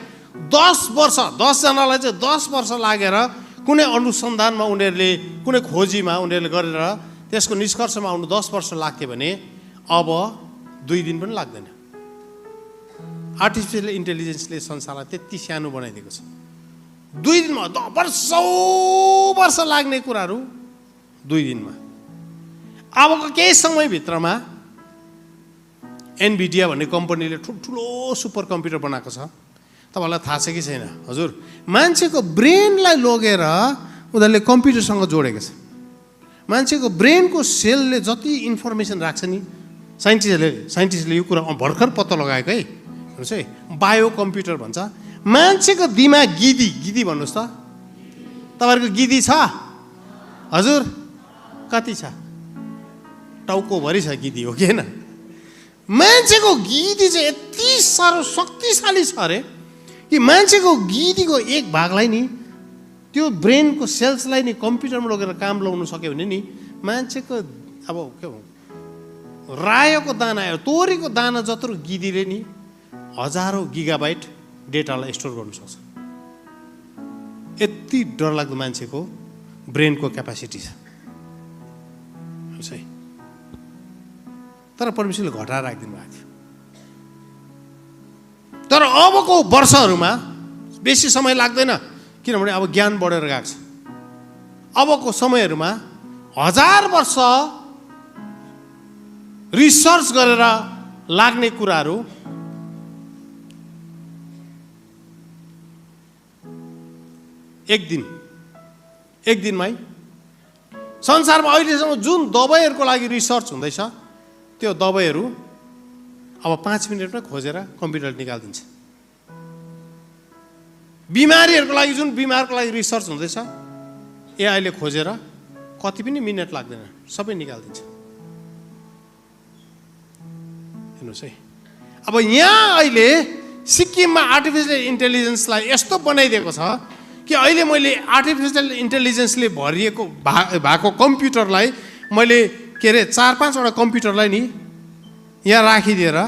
10 जनालाई चाहिँ 10 वर्ष लागेर कुनै अनुसन्धानमा उनीहरूले कुनै खोजीमा उनीहरूले गरेर त्यसको निष्कर्षमा आउनु 10 वर्ष लाग्थ्यो भने अब 2 दिन पनि लाग्दैन। आर्टिफिसियल इन्टेलिजेन्सले संसारलाई त्यति सानो बनाइदिएको छ। 2 दिनमा वर्षौं वर्ष लाग्ने कुराहरू 2 दिनमा। अबको केही समयभित्रमा एनभिडिया भन्ने कम्पनीले ठुलो सुपर कम्प्युटर बनाएको छ। तपाईँलाई थाहा छ कि छैन? हजुर, मान्छेको ब्रेनलाई लगेर उनीहरूले कम्प्युटरसँग जोडेको छ। मान्छेको ब्रेनको सेलले जति इन्फर्मेसन राख्छ नि, साइन्टिस्टले यो कुरा भर्खर पत्ता लगाएको है। हेर्नुहोस् है, बायो कम्प्युटर भन्छ। मान्छेको दिमाग गिदी भन्नुहोस् त, तपाईँहरूको गिदी छ? हजुर, कति छ? टाउकोभरि छ गिदी, हो कि होइन? मान्छेको गिदी चाहिँ यति साह्रो शक्तिशाली छ अरे कि मान्छेको गिदीको एक भागलाई नि, त्यो ब्रेनको सेल्सलाई नि कम्प्युटरमा लगेर काम लगाउनु सक्यो भने नि मान्छेको अब के हो, रायोको दाना, तोरीको दाना जत्रो गिदीले नि हजारौं गिगाबाइट डेटालाई स्टोर गर्नु सक्छ। यति डरलाग्दो मान्छेको ब्रेनको क्यापासिटी छ। तर परमेश्वरले घटाएर राखिदिनु भएको थियो। तर अबको वर्षहरूमा बेसी समय लाग्दैन, किनभने अब ज्ञान बढेर गएको छ। अबको समयहरूमा 1000 वर्ष रिसर्च गरेर लाग्ने कुराहरू एक दिनमै संसारमा अहिलेसम्म जुन दबाईहरूको लागि रिसर्च हुँदैछ त्यो दबाईहरू अब 5 मिनेटमा खोजेर कम्प्युटरले निकालिदिन्छ। बिमारीहरूको लागि जुन बिमारको लागि रिसर्च हुँदैछ एआईले खोजेर कति पनि मिनेट लाग्दैन, सबै निकालिदिन्छ। हेर्नुहोस् है, अब यहाँ अहिले सिक्किममा आर्टिफिसियल इन्टेलिजेन्सलाई यस्तो बनाइदिएको छ कि अहिले मैले आर्टिफिसियल इन्टेलिजेन्सले भरिएको भएको कम्प्युटरलाई मैले के अरे 4-5 वटा कम्प्युटरलाई नि यहाँ राखिदिएर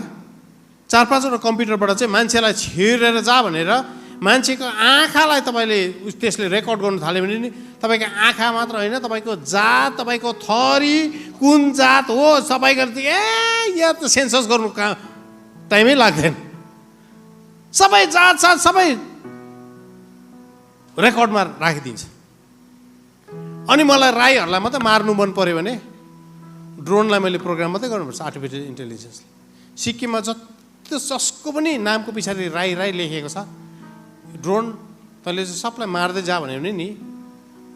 4-5 वटा कम्प्युटरबाट चाहिँ मान्छेलाई छिरेर जा भनेर मान्छेको आँखालाई तपाईँले त्यसले रेकर्ड गर्नु थाल्यो भने नि तपाईँको आँखा मात्र होइन, तपाईँको जात, तपाईँको थरी, कुन जात हो सबै गर्दै यहाँ त सेन्सस गर्नु टाइमै लाग्दैन। सबै जात सात सबै रेकर्डमा राखिदिन्छ। अनि मलाई राईहरूलाई मात्रै मार्नु मन पर्यो भने ड्रोनलाई मैले प्रोग्राम मात्रै गर्नुपर्छ आर्टिफिसियल इन्टेलिजेन्सले। सिक्किममा जसको पनि नामको पछाडि राई लेखेको छ, ड्रोन तैँले सबलाई मार्दै जा भन्यो भने नि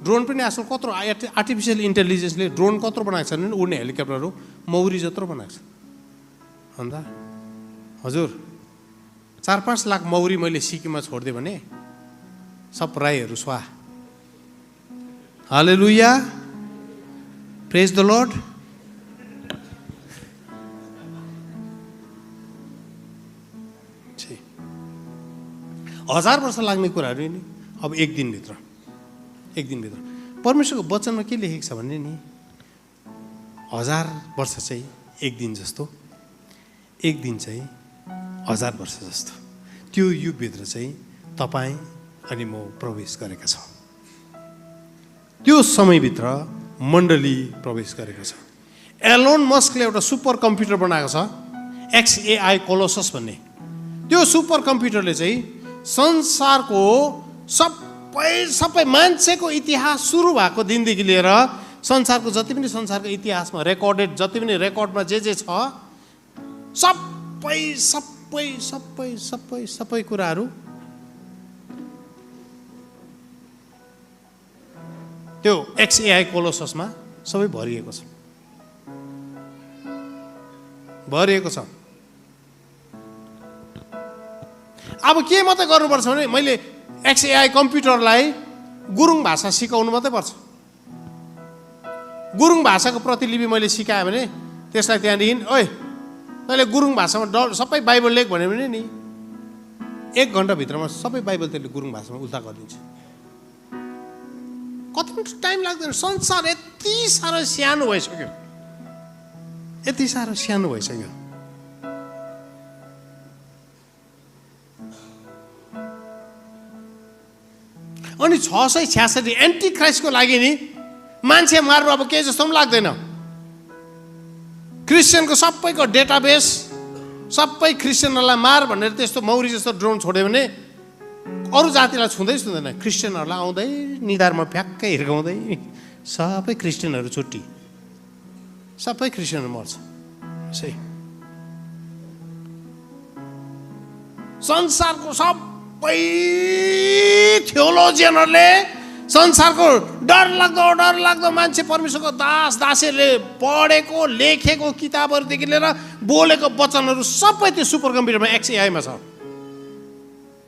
ड्रोन पनि आजकल कत्रो आर्टिफिसियल इन्टेलिजेन्सले ड्रोन कत्रो बनाएको छ भने उड्ने हेलिकप्टरहरू मौरी जत्रो बनाएको छ। अन्त हजुर 4-5 लाख मौरी मैले सिक्किममा छोडिदिएँ भने सब राईहरू स्वाहा। हालेलुया, प्रेज द लर्ड। हजार वर्ष लाग्ने कुराहरू नि अब एक दिनभित्र परमेश्वरको वचनमा के लेखेको छ भने नि 1000 वर्ष चाहिँ एक दिन जस्तो, एक दिन चाहिँ 1000 वर्ष जस्तो। त्यो युगभित्र चाहिँ तपाईँ अनि म प्रवेश गरेका छौँ। त्यो समयभित्र मण्डली प्रवेश गरेको छ। एलोन मस्कले एउटा सुपर कम्प्युटर बनाएको छ, XAI कोलोसस भन्ने। त्यो सुपर कम्प्युटरले चाहिँ संसारको सबै मान्छेको इतिहास सुरु भएको दिनदेखि लिएर संसारको जति पनि संसारको इतिहासमा रेकर्डेड जति पनि रेकर्डमा जे छ सबै कुराहरू त्यो XAI कोलोससमा सबै भरिएको छ। अब के मात्रै गर्नुपर्छ भने मैले XAI कम्प्युटरलाई गुरुङ भाषा सिकाउनु मात्रै पर्छ। गुरुङ भाषाको प्रतिलिपि मैले सिकाएँ भने त्यसलाई त्यहाँदेखि ओइ तैँले गुरुङ भाषामा सबै बाइबल लेख भन्यो भने नि 1 घन्टाभित्रमा सबै बाइबल त्यसले गुरुङ भाषामा उल्टा गरिदिन्छ। कति पनि टाइम लाग्दैन। संसार यति साह्रो सानो भइसक्यो। अनि 666 एन्टी क्राइस्टको लागि नि मान्छे मार्नु अब के जस्तो पनि लाग्दैन। क्रिस्चियनको सबैको डेटाबेस, सबै क्रिस्चियनहरूलाई मार भनेर त्यस्तो मौरी जस्तो ड्रोन छोड्यो भने अरू जातिलाई छुँदैन। क्रिस्चियनहरूलाई आउँदै निधारमा फ्याक्कै हिर्काउँदै सबै क्रिस्चियनहरू छुट्टी, सबै क्रिस्चियनहरू मर्छ। संसारको सबै थियोलोजियनहरूले संसारको डरलाग्दो मान्छे परमेश्वरको दासहरूले पढेको लेखेको किताबहरूदेखि लिएर बोलेको वचनहरू सबै त्यो सुपर कम्प्युटरमा XAI मा छ।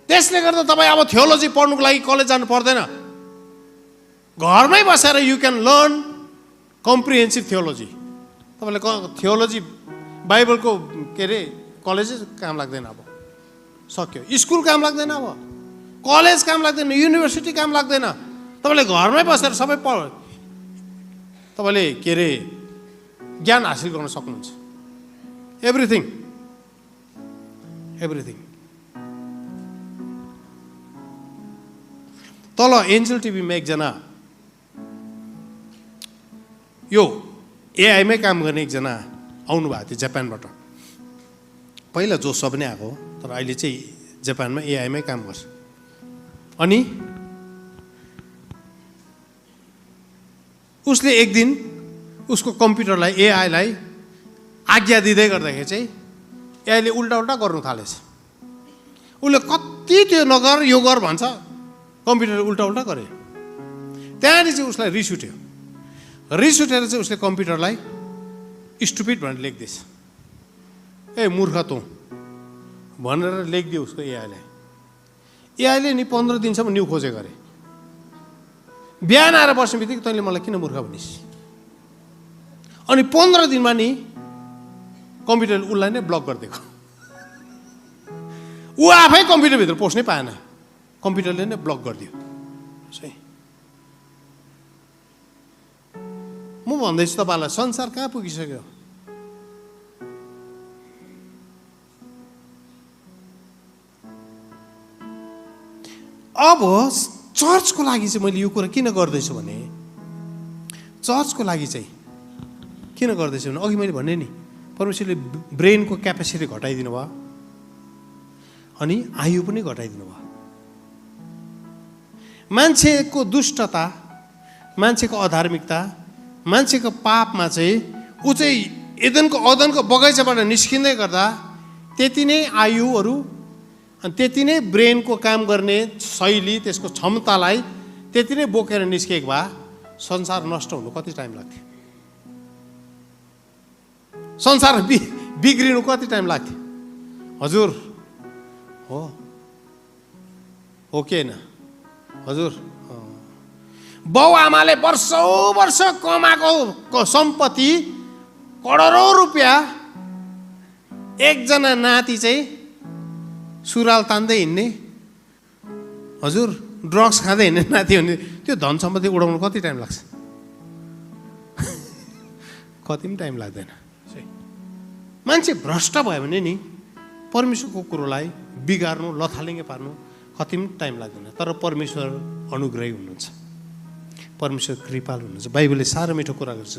त्यसले गर्दा तपाईँ अब थियोलोजी पढ्नुको लागि कलेज जानु पर्दैन। घरमै बसेर you can learn comprehensive theology. तपाईँले थियोलोजी बाइबलको के अरे कलेज काम लाग्दैन, अब सक्यो। स्कुल काम लाग्दैन, अब कलेज काम लाग्दैन, युनिभर्सिटी काम लाग्दैन। तपाईँले घरमै बसेर सबै तपाईँले के अरे ज्ञान हासिल गर्न सक्नुहुन्छ। एभ्रिथिङ। तल एन्जल टिभीमा एकजना यो एआईमै काम गर्ने एकजना आउनुभएको थियो जापानबाट। पहिला जोसब नै आएको, तर अहिले चाहिँ जापानमा एआईमै काम गर्छ। अनि उसले एक दिन उसको कम्प्युटरलाई एआईलाई आज्ञा दिँदै गर्दाखेरि चाहिँ एआईले उल्टा गर्नु थालेछ। उसले कति त्यो नगर यो गर भन्छ, कम्प्युटरले उल्टा गर्यो। त्यहाँदेखि चाहिँ उसलाई रिस उठ्यो। रिस उठेर चाहिँ उसले कम्प्युटरलाई स्टुपिड भनेर लेख्दैछ। ए मूर्ख तँ भनेर लेखिदियो उसको एआईलाई। एआईले नि 15 दिनसम्म न्यू खोजे गरे। बिहान आएर बस्ने बित्तिकै तैँले मलाई किन मूर्ख भनिस्? अनि 15 दिनमा नि कम्प्युटरले उसलाई नै ब्लक गरिदिएको। ऊ आफै कम्प्युटरभित्र पस्नै पाएन, कम्प्युटरले नै ब्लक गरिदियो। म भन्दैछु तपाईँलाई, संसार कहाँ पुगिसक्यो? अब चर्चको लागि चाहिँ मैले यो कुरा किन गर्दैछु भने, चर्चको लागि चाहिँ किन गर्दैछु भने अघि मैले भने नि परमेश्वरले ब्रेनको क्यापेसिटी घटाइदिनु भयो अनि आयु पनि घटाइदिनु भयो। मान्छेको दुष्टता, मान्छेको अधार्मिकता, मान्छेको पापमा चाहिँ ऊ चाहिँ अदनको बगैँचाबाट निस्किँदै गर्दा त्यति नै आयुहरू अनि त्यति नै ब्रेनको काम गर्ने शैली, त्यसको क्षमतालाई त्यति नै बोकेर निस्केको भए संसार नष्ट हुनु कति टाइम लाग्थ्यो? संसार बिग्रिनु कति टाइम लाग्थ्यो? हजुर हो के न? हजुर बाउ आमाले वर्षौं वर्ष कमाएको सम्पत्ति करोडौं रुपियाँ एकजना नाति चाहिँ सुराल तान्दै हिँड्ने, हजुर ड्रग्स खाँदै हिँड्ने नाति भने त्यो धन सम्पत्ति उडाउनु कति टाइम लाग्छ? कति पनि टाइम लाग्दैन। मान्छे भ्रष्ट भयो भने नि परमेश्वरको कुरोलाई बिगार्नु, लथालिङ्गे पार्नु कति पनि टाइम लाग्दैन। तर परमेश्वर अनुग्रही हुनुहुन्छ, परमेश्वर कृपालु हुनुहुन्छ। बाइबलले साह्रो मिठो कुरा गर्छ।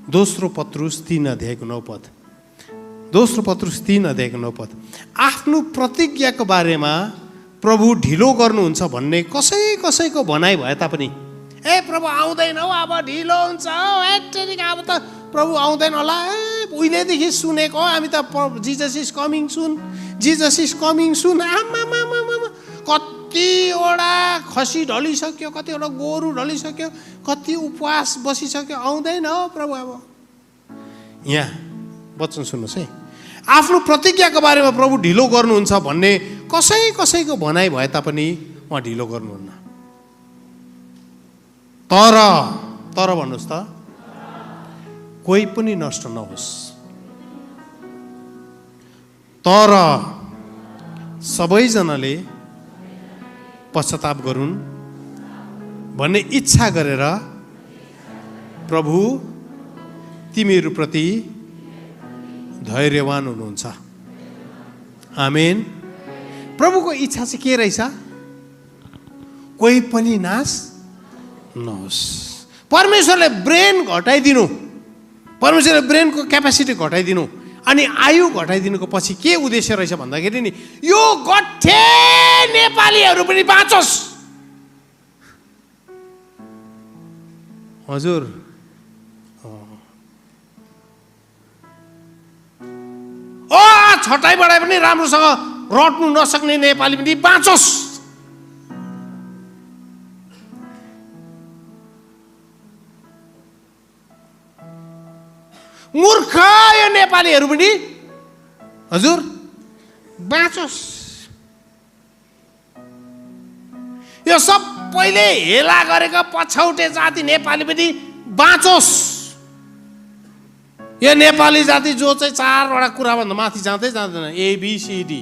दोस्रो पत्रुस 3 अध्यायको 9 पद, दोस्रो पत्रुस 3 अध्यायको 9 पद, आफ्नो प्रतिज्ञाको बारेमा प्रभु ढिलो गर्नुहुन्छ भन्ने कसैको भनाइ भए तापनि, ए प्रभु आउँदैन हौ, अब ढिलो हुन्छ हौ, अब त प्रभु आउँदैन होला, उहिलेदेखि सुनेको हामी त Jesus is coming soon, Jesus is coming सुन। आमामामामा कतिवटा खसी ढलिसक्यो, कतिवटा गोरु ढलिसक्यो, कति उपवास बसिसक्यो, आउँदैन हौ प्रभु। अब यहाँ वचन सुन्नुहोस् है, आफ्नो प्रतिज्ञाको बारेमा प्रभु ढिलो गर्नुहुन्छ भन्ने कसैको भनाइ भए तापनि उहाँ ढिलो गर्नुहुन्न। तर भन्नुहोस् त, कोही पनि नष्ट नहोस्, तर सबैजनाले पश्चाताप गरून् भन्ने इच्छा गरेर प्रभु तिमीहरूप्रति धैर्यवान हुनुहुन्छ। आमेन। प्रभुको इच्छा चाहिँ के रहेछ? कोही पनि नाश नहोस्। परमेश्वरले ब्रेन घटाइदिनु, परमेश्वरले ब्रेनको क्यापेसिटी घटाइदिनु अनि आयु घटाइदिनुको पछि के उद्देश्य रहेछ भन्दाखेरि नि यो गठे नेपालीहरू पनि बाँचोस्। हजुर छटाइबाट पनि राम्रोसँग रट्नु नसक्ने नेपाली पनि बाँचोस्। मूर्ख यो नेपालीहरू पनि हजुर बाँचोस्। यो सबैले हेला गरेको पछौटे जाति नेपाली पनि बाँचोस्। यो नेपाली जाति जो चाहिँ 4वटा कुराभन्दा माथि जाँदै जाँदैन, ABCD,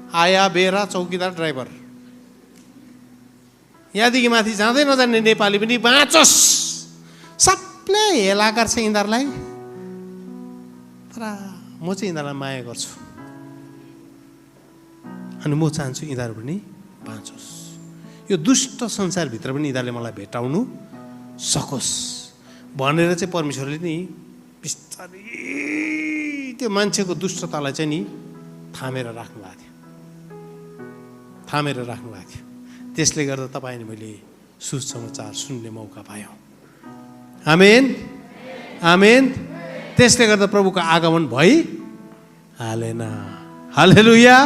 आया बेरा चौकीदार ड्राइभर, यहाँदेखि माथि जाँदै नजाने नेपाली पनि बाँचोस्। सबले हेला गर्छ यिनीहरूलाई, तर म चाहिँ यिनीहरूलाई माया गर्छु अनि म चाहन्छु यिनीहरू पनि बाँचोस्। यो दुष्ट संसारभित्र पनि यिनीहरूले मलाई भेटाउनु सकोस् भनेर चाहिँ परमेश्वरले नि बिस्तारै त्यो मान्छेको दुष्टतालाई चाहिँ नि थामेर राख्नु भएको थियो, थामेर राख्नु भएको थियो। त्यसले गर्दा तपाईँ अनि मैले सुसमाचार सुन्ने मौका पायौँ। आमेन, आमेन। त्यसले गर्दा प्रभुको आगमन भइ हालेन। हालेलुया,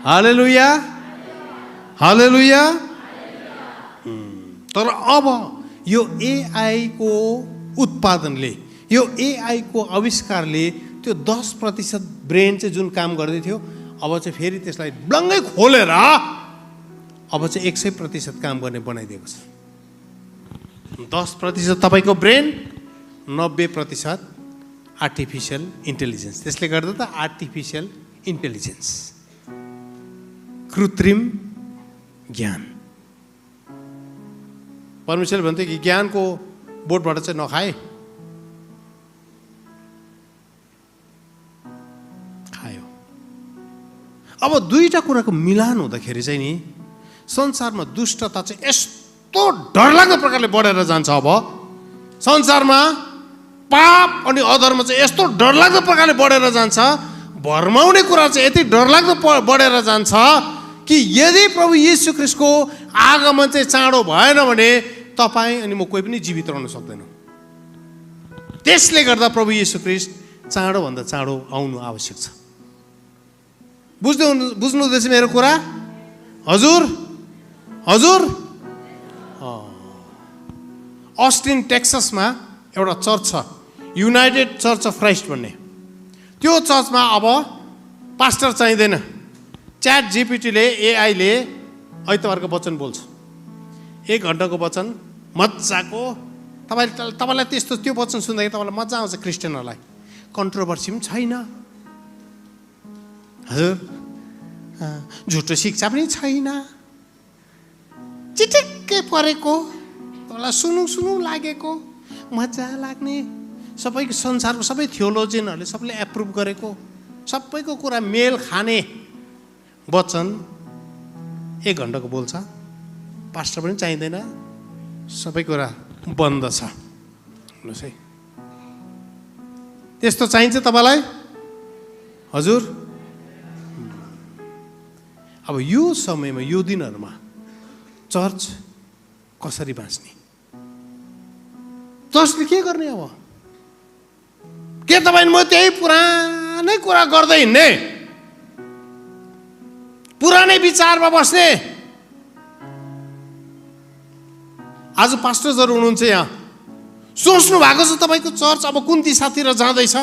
हालेलुया, हालेलुया। तर अब यो AI को उत्पादनले, यो AI को आविष्कारले त्यो 10% ब्रेन चाहिँ जुन काम गर्दै थियो अब चाहिँ फेरि त्यसलाई ब्लङ्गै खोलेर अब चाहिँ 100% काम गर्ने बनाइदिएको छ। 10% तपाईँको ब्रेन, 90% आर्टिफिसियल इन्टेलिजेन्स। त्यसले गर्दा त आर्टिफिसियल इन्टेलिजेन्स, कृत्रिम ज्ञान। परमेश्वरले भन्थे कि ज्ञानको बोटबाट चाहिँ नखाए, खायो। अब दुईटा कुराको मिलान हुँदाखेरि चाहिँ नि संसारमा दुष्टता चाहिँ यस्तो डरलाग्दो प्रकारले बढेर जान्छ। अब संसारमा पाप अनि अधर्म चाहिँ यस्तो डरलाग्दो प्रकारले बढेर जान्छ, भरमाउने कुरा चाहिँ यति डरलाग्दो बढेर जान्छ कि यदि प्रभु येशू ख्रीष्टको आगमन चाहिँ चाँडो भएन भने तपाईँ अनि म कोही पनि जीवित रहन सक्दैन। त्यसले गर्दा प्रभु येशू ख्रीष्ट चाँडोभन्दा चाँडो आउनु आवश्यक छ। बुझ्नु हुँदैछ मेरो कुरा? हजुर, हजुर। अस्टिन टेक्सासमा एउटा चर्च छ, युनाइटेड चर्च अफ क्राइस्ट भन्ने। त्यो चर्चमा अब पास्टर चाहिँदैन। च्याट जीपीटीले, एआईले आइतबारको वचन बोल्छ। 1 घन्टाको वचन मजाको। तपाईँलाई त्यस्तो त्यो वचन सुन्दाखेरि तपाईँलाई मजा आउँछ। क्रिस्चियनहरूलाई कन्ट्रोभर्सी पनि छैन, हजुर, झुटो शिक्षा पनि छैन, चिटिक्कै परेको, तपाईँलाई सुनु लागेको, मजा लाग्ने, सबैको संसारको सबै थियोलोजियनहरूले सबैले एप्रुभ गरेको, सबैको कुरा मेल खाने वचन 1 घन्टाको बोल्छ। पास्टर पनि चाहिँदैन, सबै कुरा बन्द छ। हेर्नुहोस् है, त्यस्तो चाहिन्छ तपाईँलाई? हजुर। अब यो समयमा, यो दिनहरूमा चर्च कसरी बाँच्ने? चर्चले के गर्ने? अब के तपाईँ म त्यही पुरानै कुरा गर्दै हिँड्ने, पुरानै विचारमा बस्ने? आज पास्टर्सहरू हुनुहुन्छ यहाँ, सोच्नु भएको छ तपाईँको चर्च अब कुन दिशातिर जाँदैछ?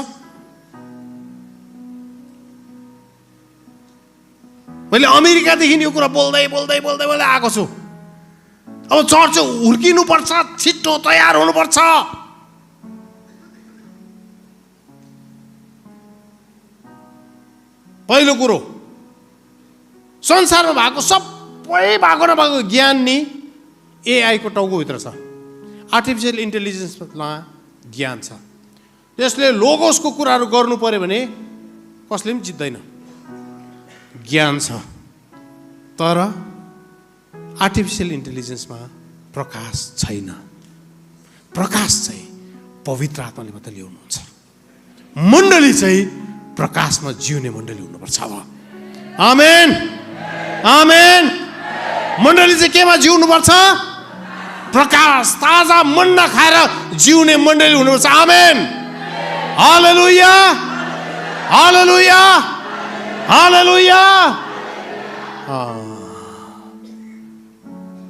मैले अमेरिकादेखि यो कुरा बोल्दै बोल्दै बोल्दै बोल्दै आएको छु। अब चर्च हुर्किनुपर्छ, छिट्टो तयार हुनुपर्छ। पहिलो कुरो, संसारमा भएको सबै भएको नभएको ज्ञान नि एआई को टाउकोभित्र छ। आर्टिफिसियल इन्टेलिजेन्समा ज्ञान छ। त्यसले लोगोसको कुराहरू गर्नु पर्यो भने कसले पनि जित्दैन, ज्ञान छ। तर आर्टिफिसियल इन्टेलिजेन्समा प्रकाश छैन। प्रकाश चाहिँ पवित्र आत्माले मात्र ल्याउनुहुन्छ। मण्डली चाहिँ प्रकाशमा जिउने मण्डली हुनुपर्छ। आमेन, आमेन। मण्डली चाहिँ केमा जिउनुपर्छ? प्रकाश, ताजा मन्ना खाएर जिउने मण्डली हुनुपर्छ। आमेन, हालेलुया, हालेलुया, हालेलुया।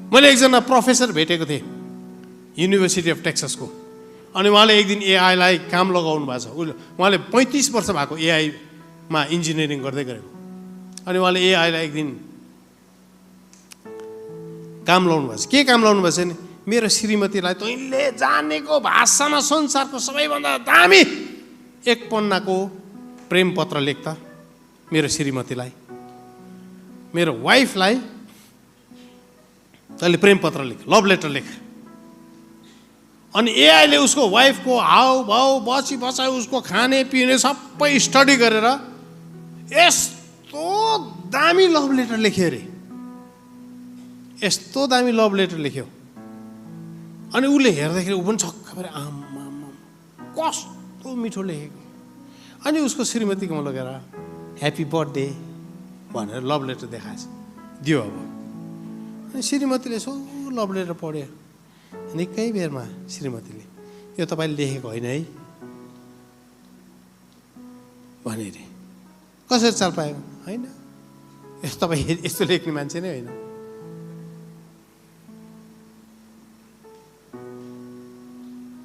मैले एकजना प्रोफेसर भेटेको थिएँ युनिभर्सिटी अफ टेक्सासको। अनि उहाँले एक दिन एआईलाई काम लगाउनु भएको छ। उहाँले 35 वर्ष भएको एआईमा इन्जिनियरिङ गर्दै गरेको। अनि उहाँले एआईलाई एक दिन काम लाउनु भएको छ। के काम लाउनु भएको छ नि, मेरो श्रीमतीलाई तैँले जानेको भाषामा संसारको सबैभन्दा दामी एक पन्नाको प्रेम पत्र लेख्दा मेरो श्रीमतीलाई, मेरो वाइफलाई तैँले प्रेम पत्र लेख, लभ लेटर लेख। अनि एआईले उसको वाइफको हावभाव बसी बसाइ उसको खाने पिउने सबै स्टडी गरेर यस्तो दामी लभ लेटर लेख्यो अरे, यस्तो दामी लभ लेटर लेख्यो। अनि उसले हेर्दाखेरि ऊ पनि छक्क परे, आम्मा कस्तो मिठो लेखेको। अनि उसको श्रीमतीकोमा लगेर ह्याप्पी बर्थडे भनेर लभ लेटर देखाएछ, दियो। अब अनि श्रीमतीले यसो लभ लेटर पढ्यो। निकै बेरमा श्रीमतीले यो तपाईँले लेखेको होइन है भने रे। कसरी चाल पायो? होइन, यस्तो तपाईँ यस्तो लेख्ने मान्छे नै होइन।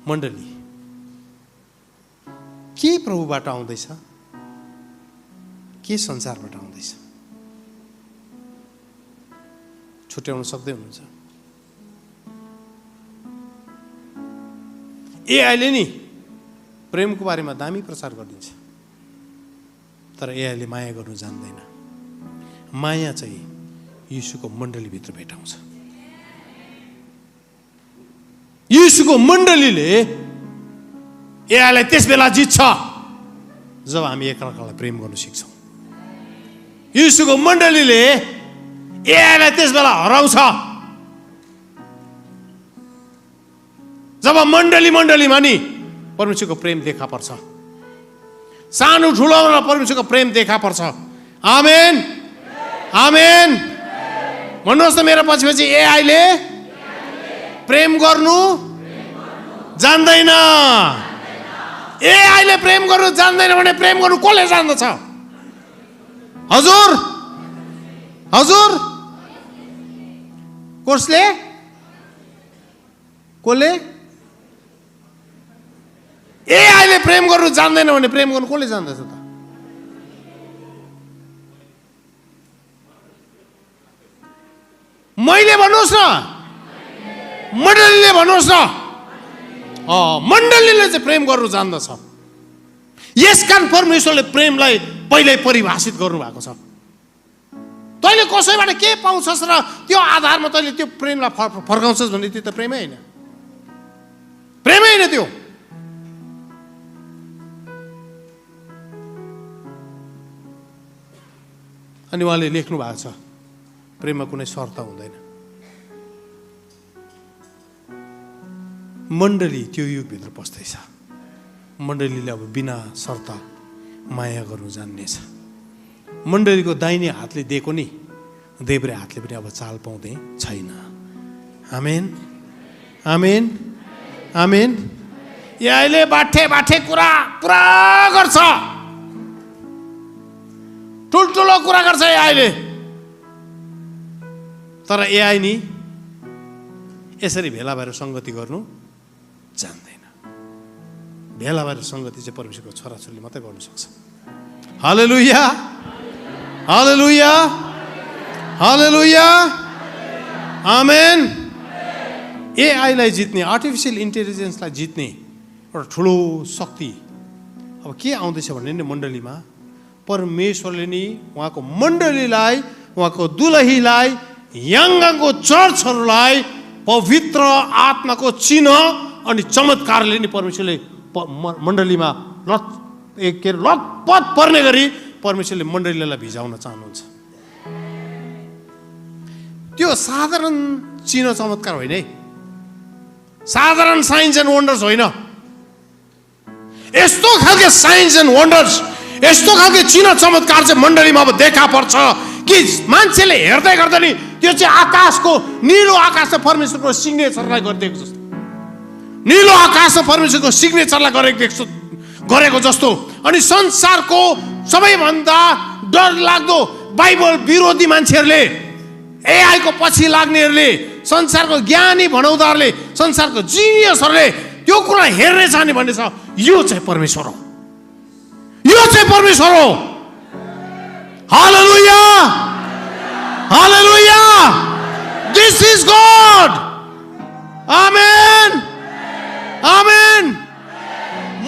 मण्डली के प्रभुबाट आउँदैछ, के संसारबाट आउँदैछ छुट्याउन सक्दै हुनुहुन्छ। एआईले नि प्रेमको बारेमा दामी प्रचार गरिदिन्छ, तर एआईले माया गर्नु जान्दैन। माया चाहिँ यीशुको मण्डलीभित्र भेटाउँछ। यीशुको मण्डलीले एआईलाई त्यस बेला जित्छ जब हामी एकअर्कालाई प्रेम गर्नु सिक्छौँ। यीशुको मण्डलीले एआईलाई त्यस बेला हराउँछ जब मण्डलीमा नि परमेश्वरको प्रेम देखा पर्छ। सानो ठुलोमा परमेश्वरको प्रेम देखा पर्छ। आमेन, आमेन। भन्नुहोस् त मेरो पछि एआईले प्रेम गर्नु जान्दैन। एआईले प्रेम गर्नु जान्दैन भने प्रेम गर्नु कसले जान्दछ? हजुर, हजुर, कसले? कसले? एआईले प्रेम गर्नु जान्दैन भने प्रेम गर्नु कसले जान्दछ त? मैले भन्नुहोस् न, मण्डलीले भन्नुहोस् न। मण्डलीले चाहिँ प्रेम गर्नु जान्दछ। यसकारण परमेश्वरले प्रेमलाई पहिल्यै परिभाषित गर्नुभएको छ। तैँले कसैबाट के पाउँछस् र त्यो आधारमा तैँले त्यो प्रेमलाई फर्काउँछस् भने त्यो त प्रेमै होइन, प्रेमै होइन त्यो। अनि उहाँले लेख्नु भएको छ प्रेममा कुनै शर्त हुँदैन। मण्डली त्यो युगभित्र पस्दैछ। मण्डलीले अब बिना शर्त माया गर्नु जान्नेछ। मण्डलीको दाहिने हातले दिएको नि देब्रे हातले पनि अब चाल पाउँदै छैन। आमेन, आमेन, आमेन। एआईले बाठे कुरा पुरा गर्छ, ठुल्ठुलो कुरा गर्छ एआईले। तर एआई नि यसरी भेला भएर सङ्गति गर्नु जान्दैन। भेला भएर सङ्गति चाहिँ परमेश्वरको छोराछोरीले मात्रै गर्नु सक्छ। हालेलुया, हालेलुया, हालेलुया, आमेन। एआईलाई जित्ने, आर्टिफिसियल इन्टेलिजेन्सलाई जित्ने एउटा ठुलो शक्ति अब के आउँदैछ भने नि मण्डलीमा परमेश्वरले नि उहाँको मण्डलीलाई, उहाँको दुलहीलाई, यङ्गाको चर्चहरूलाई पवित्र आत्माको चिन्ह अनि चमत्कारले नि परमेश्वरले मण्डलीमा लतपत पर्ने गरी परमेश्वरले मण्डलीलाई भिजाउन चाहनुहुन्छ। त्यो साधारण चिन्ह चमत्कार होइन है, साधारण साइन्स एन्ड वन्डर्स होइन। यस्तो खालके साइन्स एन्ड वन्डर्स, यस्तो खालके चिन्ह चमत्कार चाहिँ मण्डलीमा अब देखा पर्छ कि मान्छेले हेर्दै गर्दा नि त्यो चाहिँ आकाशको, निलो आकाशमा परमेश्वरको सिग्नेचरलाई गरिदिएको जस्तो, निलो आकाशमा परमेश्वरको सिग्नेचरलाई गरेको जस्तो। अनि संसारको सबैभन्दा डरलाग्दो बाइबल विरोधी मान्छेहरूले, एआईको पछि लाग्नेहरूले, संसारको ज्ञानी भनाउँदाहरूले, संसारको जिनियसहरूले त्यो कुरा हेर्ने चाहने भन्ने छ। यो चाहिँ परमेश्वर हो, यो चाहिँ परमेश्वर हो। हालेलुया, हालेलुया, दिस इज गॉड। आमेन, आमेन।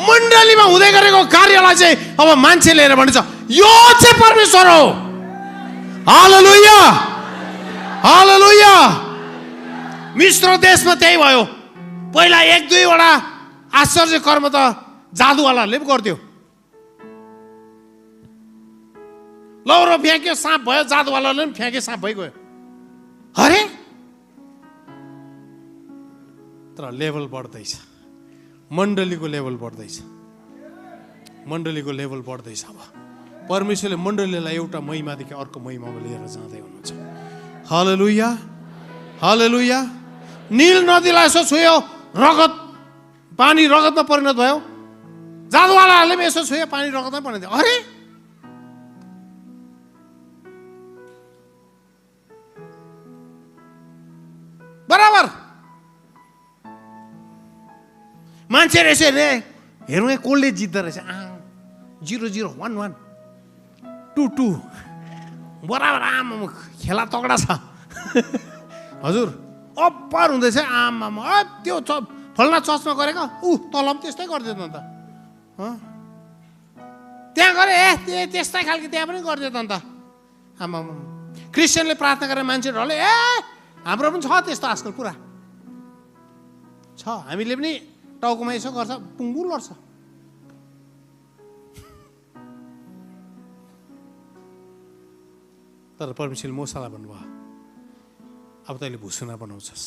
मण्डलीमा हुँदै गरेको कार्यलाई चाहिँ अब मान्छेले हेरेर भन्छ यो चाहिँ परमेश्वर हो। हालेलुया, हालेलुया। मिस्र देशमा त्यही भयो। पहिला 1-2वटा आश्चर्य कर्म त जादुवालाहरूले पो गर्थ्यो। लौरो फ्याँक्यो, साँप भयो, जादुवालाले पनि फ्याँके, साँप भइगयो। अरे तर लेभल बढ्दैछ, मण्डलीको लेभल बढ्दैछ, मण्डलीको लेभल बढ्दैछ। अब परमेश्वरले मण्डलीलाई एउटा महिमादेखि अर्को महिमामा लिएर जाँदै हुनुहुन्छ। हालेलुया, हालेलुया। नील नदीलाई यसो छुयो, रगत, पानी रगतमा परिणत भयो। जादुवालाहरूले पनि यसो छुयो, पानी रगतमा परिणत भयो। अरे बराबर। मान्छेले यसो हेर्ने, हेर्नु कसले जित्दो रहेछ। 0-0, 1-1, 2-2 बराबर। आमा खेला तगडा छ हजुर, अप्पर हुँदैछ। आमा त्यो फल्ना चर्चमा गरेको तल पनि त्यस्तै गरिदियो त अन्त, त्यहाँ गरे त्यस्तै खालको त्यहाँ पनि गरिदियो त अन्त। आमा क्रिस्चियनले प्रार्थना गरेर मान्छेहरूले हाम्रो पनि छ त्यस्तो आजकल पुरा छ। हामीले पनि टाउकोमा यसो गर्छ, पुङ्गु लड्छ। तर परमेश्वरले मोसालाई भन्नुभयो अब तैँले भुसुना बनाउँछस्।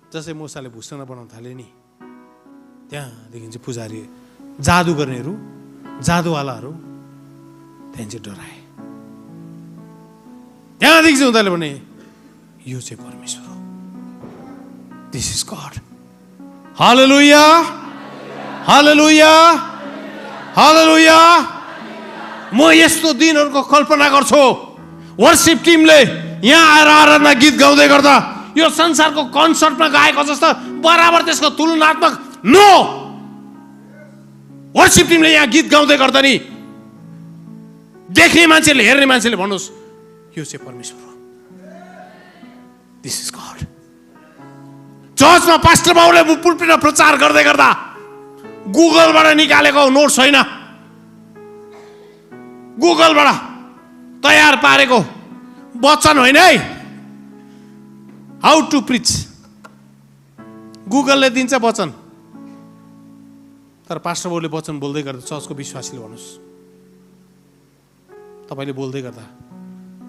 जसै मोसाले भुसुना बनाउन थाले नि, त्यहाँदेखि चाहिँ पुजारी, जादु गर्नेहरू, जादुवालाहरू त्यहाँ चाहिँ डराए। त्यहाँदेखि चाहिँ उनीहरूले भने यो चाहिँ परमेश्वर हो, दिस इज गॉड। हालेलुया, हालेलुया, हालेलुया। म यस्तो दिनहरूको कल्पना गर्छु, वर्शिप टिमले यहाँ आएर आराधना गीत गाउँदै गर्दा यो संसारको कन्सर्टमा गाएको जस्तो बराबर त्यसको तुलनात्मक नो। वर्शिप टिमले यहाँ गीत गाउँदै गर्दा नि देख्ने मान्छेले, हेर्ने मान्छेले भन्नुहोस् यो चाहिँ परमेश्वर हो, दिस इज गॉड। चर्चमा पास्टर बाबुले पुलपिटमा प्रचार गर्दै गर्दा गुगलबाट निकालेको नोट्स होइन, गुगलबाट तयार पारेको वचन होइन है। हाउ टु प्रिच गुगलले दिन्छ वचन, तर पास्टर बाबुले वचन बोल्दै गर्दा चर्चको विश्वासीले भन्नुहोस्, तपाईँले बोल्दै गर्दा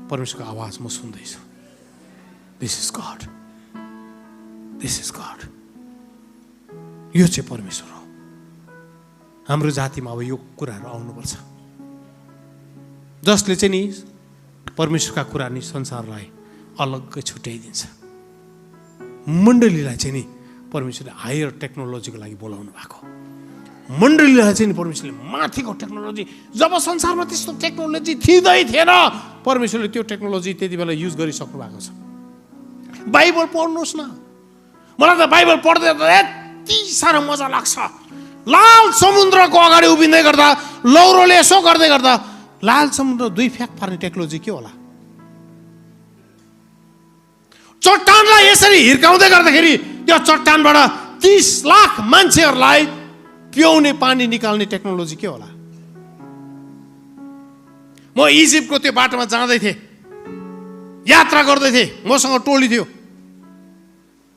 परमेश्वरको आवाज म सुन्दैछु, this is God, this is God. यो चाहिँ परमेश्वर हो। हाम्रो जातिमा अब यो कुराहरू आउनुपर्छ, जसले चाहिँ नि परमेश्वरका कुरा नि संसारलाई अलग्गै छुट्याइदिन्छ। मण्डलीलाई चाहिँ नि परमेश्वरले हायर टेक्नोलोजीको लागि बोलाउनु भएको। मण्डलीलाई चाहिँ नि परमेश्वरले माथिको टेक्नोलोजी, जब संसारमा त्यस्तो टेक्नोलोजी थिँदै थिएन, परमेश्वरले त्यो टेक्नोलोजी त्यति बेला युज गरिसक्नु भएको छ। बाइबल पढ्नुहोस् न, मलाई त बाइबल पढ्दै यति साह्रो मजा लाग्छ। लाल समुद्रको अगाडि उभिँदै गर्दा, लौरोले यसो गर्दै गर्दा लाल समुद्र 2 फ्याक पार्ने टेक्नोलोजी के होला? चट्टानलाई यसरी हिर्काउँदै गर्दाखेरि त्यो चट्टानबाट 30 लाख मान्छेहरूलाई पिउने पानी निकाल्ने टेक्नोलोजी के होला? म इजिप्टको त्यो बाटोमा जाँदै थिएँ, यात्रा गर्दै थिएँ, मसँग टोली थियो।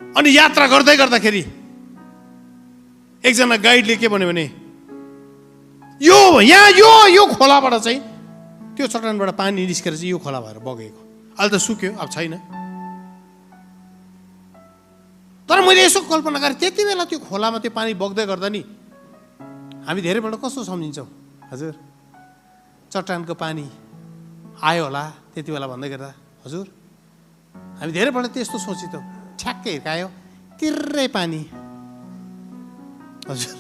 अनि यात्रा गर्दै गर्दाखेरि एकजना गाइडले के भन्यो भने यो यहाँ यो खोलाबाट चाहिँ त्यो चट्टानबाट पानी निस्केर चाहिँ यो खोला भएर बगेको। अहिले त सुक्यो, अब छैन। तर मैले यसो कल्पना गरेँ, त्यति बेला त्यो खोलामा त्यो पानी बग्दै गर्दा नि हामी धेरैपल्ट कस्तो सम्झिन्छौँ हजुर, चट्टानको पानी आयो होला त्यति बेला भन्दै गर्दा हजुर, हामी धेरैपल्ट त्यस्तो सोचिन्छौँ। ठ्याक्कै हिर्कायो तिर्रै पानी हजुर,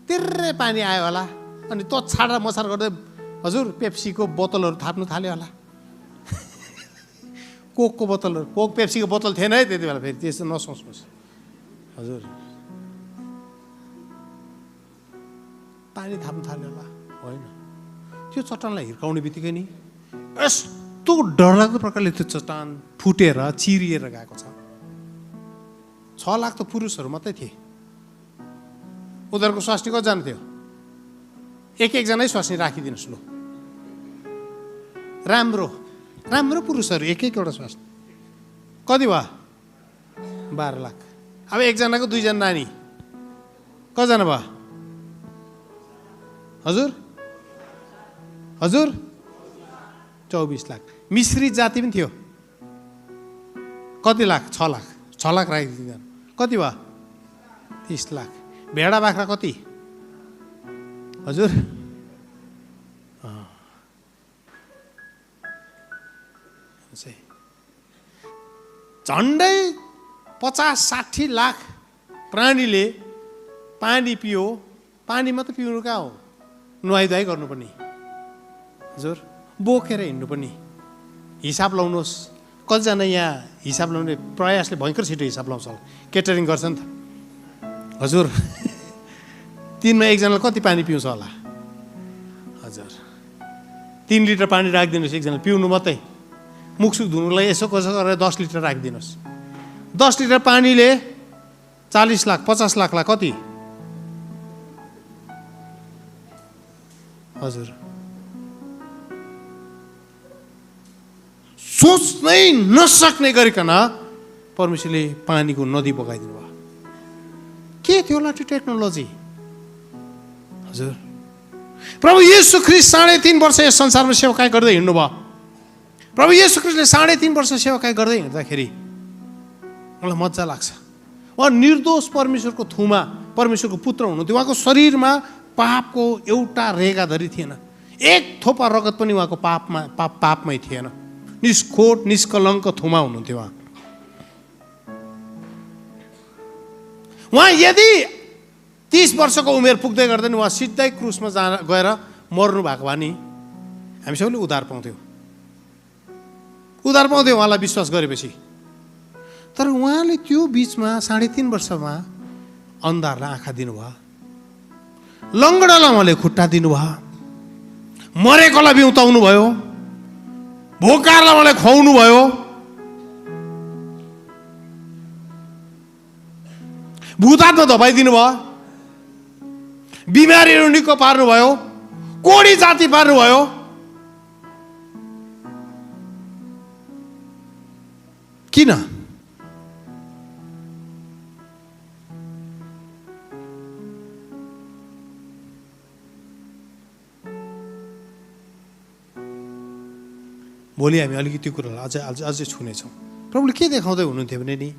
तिर्रै पानी आयो होला, अनि त्यो छाडा मछाड गर्दै हजुर पेप्सीको बोतलहरू थाप्नु थाल्यो होला। कोकको बोतलहरू, कोक पेप्सीको बोतल थिएन है त्यति बेला, फेरि त्यस्तो नसोच्नुहोस् हजुर, पानी थाप्नु थाल्यो होला। होइन, त्यो चट्टानलाई हिर्काउने बित्तिकै नि यस्तो डरलाग्दो प्रकारले त्यो चट्टान फुटेर चिरिएर गएको छ। 6 लाख त पुरुषहरू मात्रै थिए। उनीहरूको स्वास्नी कतिजना थियो? एक-एकजनै स्वास्नी राखिदिनुहोस् लु। राम्रो राम्रो पुरुषहरू एक-एकवटा स्वास्नी। कति भयो? 12 लाख। अब एकजनाको 2 जना नानी, कतिजना भयो हजुर? हजुर 24 लाख। मिश्री जाति पनि थियो। कति लाख? 6 लाख। 6 लाख राखिदिनु। कति भयो? 30 लाख। भेडा बाख्रा कति हजुर? झन्डै 50-60 लाख प्राणीले पानी पियो। पानी मात्रै पिउनु कहाँ हो? नुहाइधुवाइ गर्नुपर्ने हजुर, बोकेर हिँड्नुपर्ने। हिसाब लाउनुहोस्, कतिजना यहाँ हिसाब लाउने प्रयासले भयङ्कर छिटो हिसाब लाउँछ होला। केटरिङ गर्छ नि त हजुर। 3 मा एकजनाले कति पानी पिउँछ होला हजुर? 3 लिटर पानी राखिदिनुहोस् एकजनाले पिउनु मात्रै। मुखसुख धुनुलाई यसो कसो गरेर 10 लिटर राखिदिनुहोस्। 10 लिटर पानीले 40 लाख 50 लाखलाई कति हजुर? सोच्नै नसक्ने गरिकन परमेश्वरले पानीको नदी बगाइदिनु भयो। के थियो होला त्यो टेक्नोलोजी हजुर? प्रभु येशू ख्रीष्ट 3.5 वर्ष यस संसारमा सेवाकाई गर्दै हिँड्नु भयो। प्रभु येशू ख्रीष्टले 3.5 वर्ष सेवाकाई गर्दै हिँड्दाखेरि मलाई मजा लाग्छ। उहाँ निर्दोष परमेश्वरको थुमा परमेश्वरको पुत्र हुनुहुन्थ्यो। उहाँको शरीरमा पापको एउटा रेगा धरि थिएन। एक थोपा रगत पनि उहाँको पापमै थिएन। निष्खोट निष्कलङ्क थुमा हुनुहुन्थ्यो उहाँ। यदि 30 वर्षको उमेर पुग्दै गर्दा नि उहाँ सिधै क्रुसमा गएर मर्नु भएको भए नि हामी सबैले उद्धार पाउँथ्यौँ। उद्धार पाउँथ्यौँ उहाँलाई विश्वास गरेपछि। तर उहाँले त्यो बिचमा 3.5 वर्षमा अन्धारलाई आँखा दिनुभयो, लङ्गडालाई उहाँले खुट्टा दिनुभयो, मरेकोलाई बिउताउनु भयो, भोकारलाई उहाँले खुवाउनु भयो, भूतात्मा धपाइदिनु भयो, बिमारीहरू निको पार्नु भयो, कोडी जाति पार्नु भयो। किन? भोलि हामी अलिकति कुरालाई अझै छुनेछौँ। प्रभुले के देखाउँदै हुनुहुन्थ्यो भने नि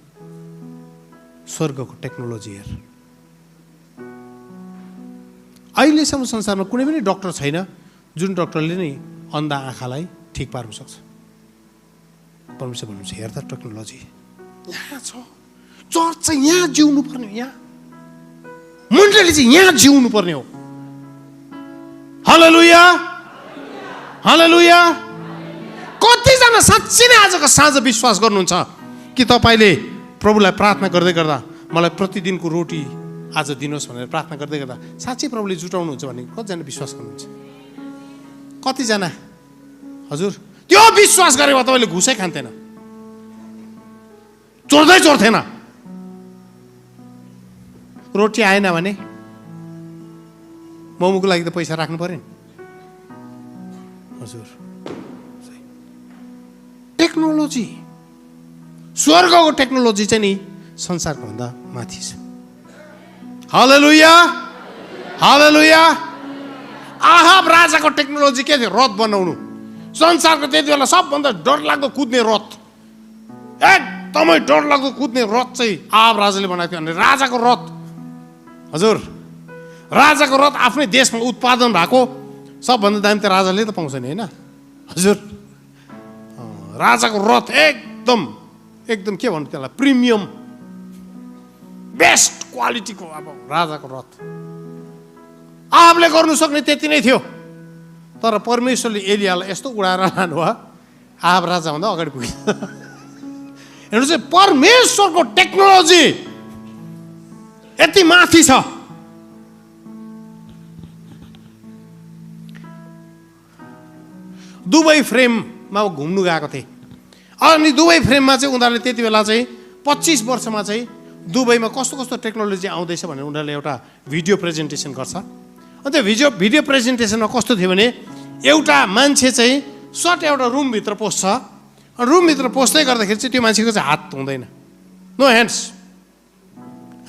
स्वर्गको टेक्नोलोजी हेर। अहिलेसम्म संसारमा कुनै पनि डक्टर छैन जुन डक्टरले नै अन्धा आँखालाई ठिक पार्न सक्छ। परमेश्वर भन्नुहुन्छ हेर त टेक्नोलोजी यहाँ छ। चर्च चाहिँ यहाँ जिउनु पर्ने हो, यहाँ मण्डली चाहिँ यहाँ जिउनु पर्ने हो। हालेलुया हालेलुया। कतिजना साँच्चै नै आजको साँझ विश्वास गर्नुहुन्छ कि तपाईँले प्रभुलाई प्रार्थना गर्दै गर्दा मलाई प्रतिदिनको रोटी आज दिनुहोस् भनेर प्रार्थना गर्दै गर्दा साँच्चै प्रभुले जुटाउनुहुन्छ भने कतिजना विश्वास गर्नुहुन्छ? कतिजना हजुर? त्यो विश्वास गरे भए तपाईँले घुसै खान्थेन, चोर्थेन। रोटी आएन भने मोमोको लागि त पैसा राख्नु पर्यो नि हजुर। टेक्नोलोजी, स्वर्गको टेक्नोलोजी चाहिँ नि संसारको भन्दा माथि छ। हालेलुया हालेलुया। आहाब राजाको टेक्नोलोजी के थियो? रथ बनाउनु। संसारको त्यति बेला सबभन्दा डरलाग्दो कुद्ने रथ, एकदमै डरलाग्दो कुद्ने रथ चाहिँ आहाब राजाले बनाएको थियो। अनि राजाको रथ, हजुर राजाको रथ आफ्नै देशमा उत्पादन भएको सबभन्दा दामी त राजाले त पाउँछ नि, होइन हजुर? राजाको रथ एकदम एकदम के भन्नु त्यसलाई, प्रिमियम बेस्ट क्वालिटीको अब राजाको रथ। आहाबले गर्नु सक्ने त्यति नै थियो, तर परमेश्वरले एलियालाई यस्तो उडाएर लानु भयो, आहाब राजाभन्दा अगाडि पुग्यो। हेर्नु चाहिँ परमेश्वरको टेक्नोलोजी यति माथि छ। दुबई फ्रेममा घुम्नु गएको थिएँ, अनि दुबई फ्रेममा चाहिँ उनीहरूले त्यति बेला चाहिँ 25 वर्षमा चाहिँ दुबईमा कस्तो कस्तो टेक्नोलोजी आउँदैछ भनेर उनीहरूले एउटा भिडियो प्रेजेन्टेसन गर्छ। अनि त्यो भिडियो प्रेजेन्टेसनमा कस्तो थियो भने, एउटा मान्छे चाहिँ सट एउटा रुमभित्र पस्छ, अनि रुमभित्र पस्दै गर्दाखेरि चाहिँ त्यो मान्छेको चाहिँ हात हुँदैन, नो ह्यान्ड्स,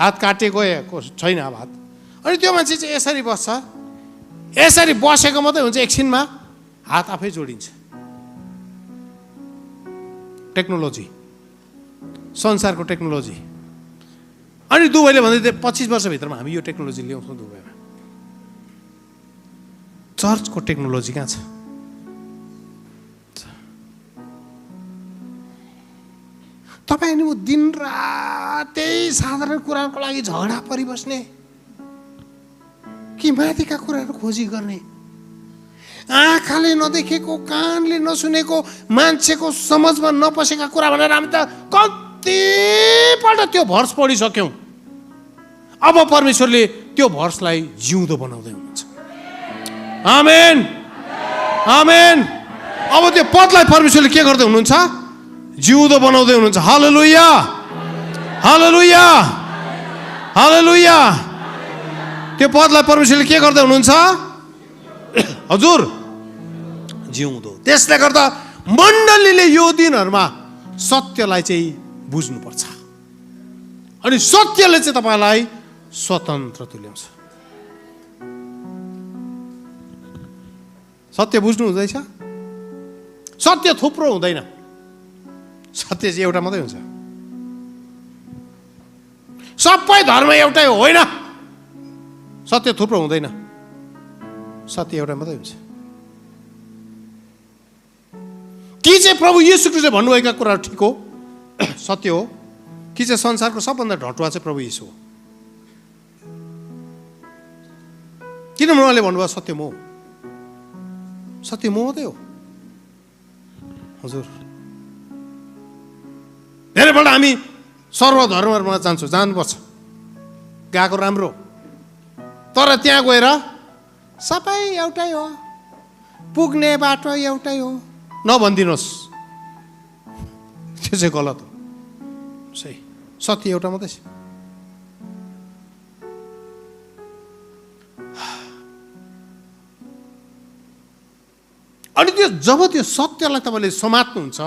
हात काटिएको छैन अब हात। अनि त्यो मान्छे चाहिँ यसरी बस्छ, यसरी बसेको मात्रै हुन्छ, एकछिनमा हात आफै जोडिन्छ। टेक्नोलोजी, संसारको टेक्नोलोजी। अनि दुबईले भन्दै थियो 25 वर्षभित्रमा हामी यो टेक्नोलोजी ल्याउँछौँ दुबईमा। चर्चको टेक्नोलोजी कहाँ छ? तपाईँ अनि म दिनरात त्यही साधारण कुराको लागि झगडा परिबस्ने कि माथिका कुराहरू खोजी गर्ने? आँखाले नदेखेको, कानले नसुनेको, मान्छेको समझमा नपसेका कुरा भनेर हामी त कतिपल्ट त्यो भर्स पढिसक्यौँ। अब परमेश्वरले त्यो भर्सलाई जिउँदो बनाउँदै हुनुहुन्छ। आमेन, आमेन। अब त्यो पदलाई परमेश्वरले के गर्दै हुनुहुन्छ? जिउँदो बनाउँदै हुनुहुन्छ। हालेलुया, हालेलुया, हालेलुया। त्यो पदलाई परमेश्वरले के गर्दै हुनुहुन्छ? हजुर, जिउँदो। त्यसले गर्दा मण्डलीले यो दिनहरूमा सत्यलाई चाहिँ बुझ्नुपर्छ, अनि सत्यले चाहिँ तपाईँलाई स्वतन्त्र तुल्याउँछ। सत्य बुझ्नु हुँदैछ? सत्य थुप्रो हुँदैन, सत्य चाहिँ एउटा मात्रै हुन्छ। सबै धर्म एउटै होइन, सत्य थुप्रो हुँदैन, सत्य एउटा मात्रै हुन्छ। कि चाहिँ प्रभु येशू ख्रीष्टले भन्नुभएका कुराहरू ठिक हो, सत्य हो, कि चाहिँ संसारको सबभन्दा ढटुवा चाहिँ प्रभु येशू हो? किनभने उहाँले भन्नुभयो सत्य म हो, सत्य म मात्रै हो। हजुर, धेरैपल्ट हामी सर्वधर्महरूमा जान्छौँ, जानुपर्छ, गएको राम्रो, तर त्यहाँ गएर सबै एउटै हो, पुग्ने बाटो एउटै हो नभनिदिनुहोस्, त्यो चाहिँ गलत हो। सही, सत्य एउटा मात्रै छ। अनि त्यो जब त्यो सत्यलाई तपाईँले समात्नुहुन्छ,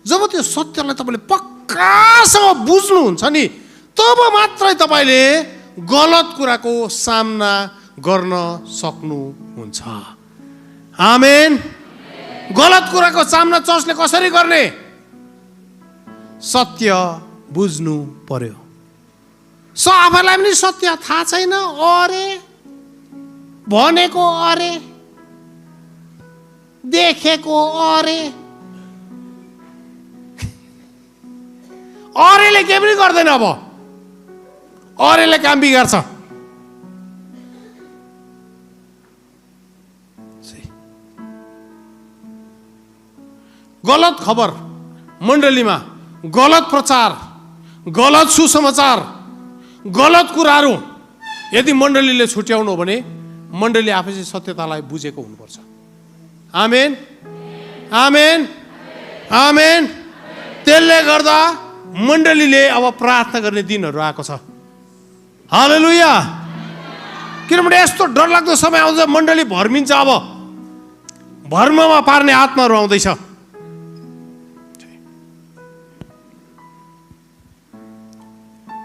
जब त्यो सत्यलाई तपाईँले पक्कासँग बुझ्नुहुन्छ नि, तब मात्रै तपाईँले गलत कुराको सामना गर्न सक्नुहुन्छ। आमेन। गलत कुराको सामना चर्चले कसरी गर्ने? सत्य बुझ्नु पर्यो। आफैलाई पनि सत्य थाहा छैन, अरे भनेको अरे, देखेको अरे, अरेले के पनि गर्दैन। अब अरेले काम बिगार्छ। गलत खबर मण्डलीमा, गलत प्रचार, गलत सुसमाचार, गलत कुराहरू यदि मण्डलीले छुट्याउनु हो भने मण्डली आफै चाहिँ सत्यतालाई बुझेको हुनुपर्छ। आमेन, आमेन, आमेन। त्यसले गर्दा मण्डलीले अब प्रार्थना गर्ने दिनहरू आएको छ। हालेलुया। किनभने यस्तो डरलाग्दो समय आउँछ, मण्डली भर्मिन्छ। अब भर्ममा पार्ने आत्माहरू आउँदैछ।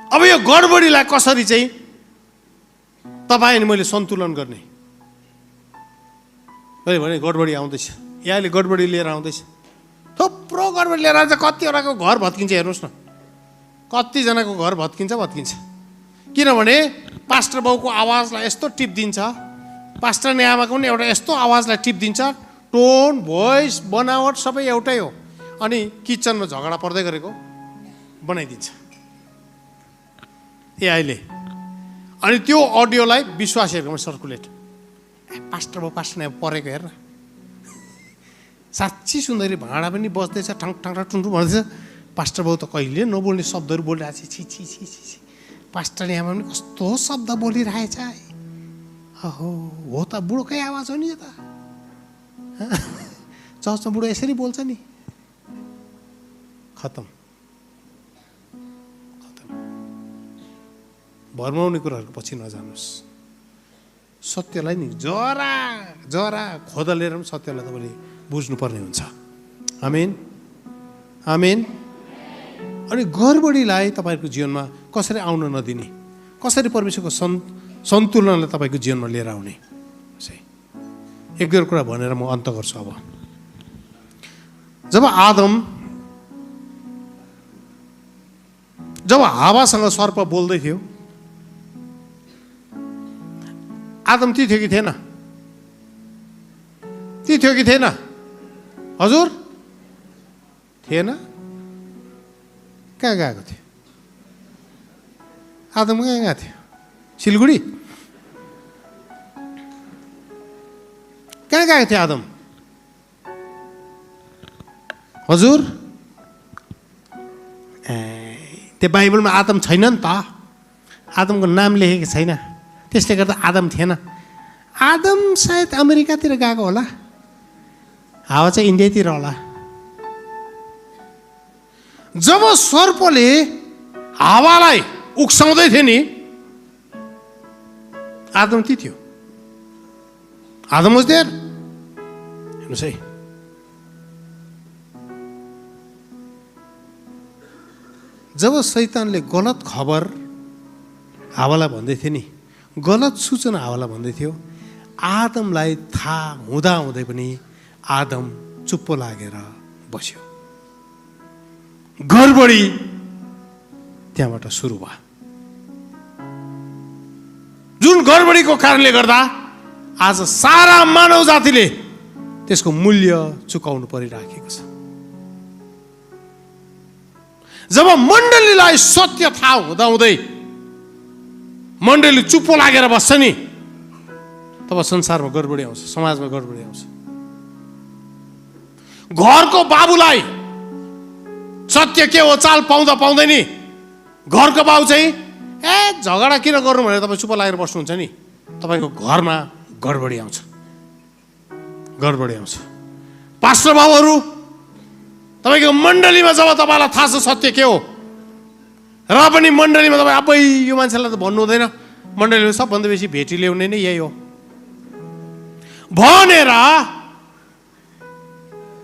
अब यो गडबडीलाई कसरी चाहिँ तपाईँ अनि मैले सन्तुलन गर्ने? कहिले भने गडबडी आउँदैछ, यहाँले गडबडी लिएर आउँदैछ, थुप्रो गडबडी लिएर आउँछ। कतिवटाको घर भत्किन्छ हेर्नुहोस् न, कतिजनाको घर भत्किन्छ। किनभने पास्टर बाउको आवाजलाई यस्तो टिप दिन्छ, पास्टर नि आमाको पनि एउटा यस्तो आवाजलाई टिप दिन्छ, टोन भोइस बनावट सबै एउटै हो, अनि किचनमा झगडा पर्दै गरेको बनाइदिन्छ एआईले। अनि त्यो अडियोलाई विश्वासीहरूकोमा सर्कुलेट, पास्टर बाउ परेको हेर्न, साँच्ची सुन्दाखेरि भाँडा पनि बज्दैछ, ठङ ठङ टुन्टु भन्दैछ। पास्टर बाउ त कहिले नबोल्ने शब्दहरू बोलिरहेको छ, छि छि छि छि छि, पास्टर आमा पनि कस्तो शब्द बोलिरहेछ। अहो हो त, बुढोकै आवाज हो नि यो त, चर्चमा बुढो यसरी बोल्छ नि। खतम। भरमाउने कुराहरूको पछि नजानुहोस्। सत्यलाई नि जरा जरा खोदलेर पनि सत्यलाई तपाईँले बुझ्नुपर्ने हुन्छ। आमेन, आमेन। अनि गडबडीलाई तपाईँको जीवनमा कसरी आउन नदिने, कसरी परमेश्वरको सन्तुलनलाई तपाईँको जीवनमा लिएर आउने, एक दुई कुरा भनेर म अन्त गर्छु। अब जब हावासँग सर्प बोल्दै थियो, आदम ती थियो कि थिएन? ती थियो कि थिएन? हजुर थिएन? कहाँ गएको थियो आदम? कहाँ गएको थियो? सिलगढी? कहाँ गएको थियो आदम? हजुर त्यो बाइबलमा आदम छैन नि त, आदमको नाम लेखेको छैन, त्यसले गर्दा आदम थिएन। आदम सायद अमेरिकातिर गएको होला, हावा चाहिँ इन्डियातिर होला। जब सर्पले हावालाई उक्साउँदै थियो नि, आदम ती थियो। Adam was there. हेर्नुहोस् है, जब शैतानले गलत खबर हावालाई भन्दै थियो नि, गलत सूचना हावालाई भन्दै थियो, आदमलाई थाहा हुँदै पनि आदम चुप्प लागेर बस्यो। गडबडी त्यहाँबाट सुरु भयो, जुन गडबडीको कारणले गर्दा आज सारा मानव जातिले त्यसको मूल्य चुकाउनु परिराखेको छ। जब मण्डलीलाई सत्य थाहा हुँदाहुँदै मण्डली चुप्पो लागेर बस्छ नि, तब संसारमा गडबडी आउँछ, समाजमा गडबडी आउँछ। घरको बाबुलाई सत्य के हो चाल पाउँदै नि, घरको बाबु चाहिँ झगडा किन गर्नु भनेर तपाईँ चुप्प लागेर बस्नुहुन्छ नि, तपाईँको घरमा गडबडी आउँछ, गडबडी आउँछ। पास्टर बाबुहरू, तपाईँको मण्डलीमा जब तपाईँलाई थाहा छ सत्य के हो, र पनि मण्डलीमा तपाईँ आफै यो मान्छेलाई त भन्नु हुँदैन, मण्डलीमा सबभन्दा बेसी भेटी ल्याउने नै यही हो भनेर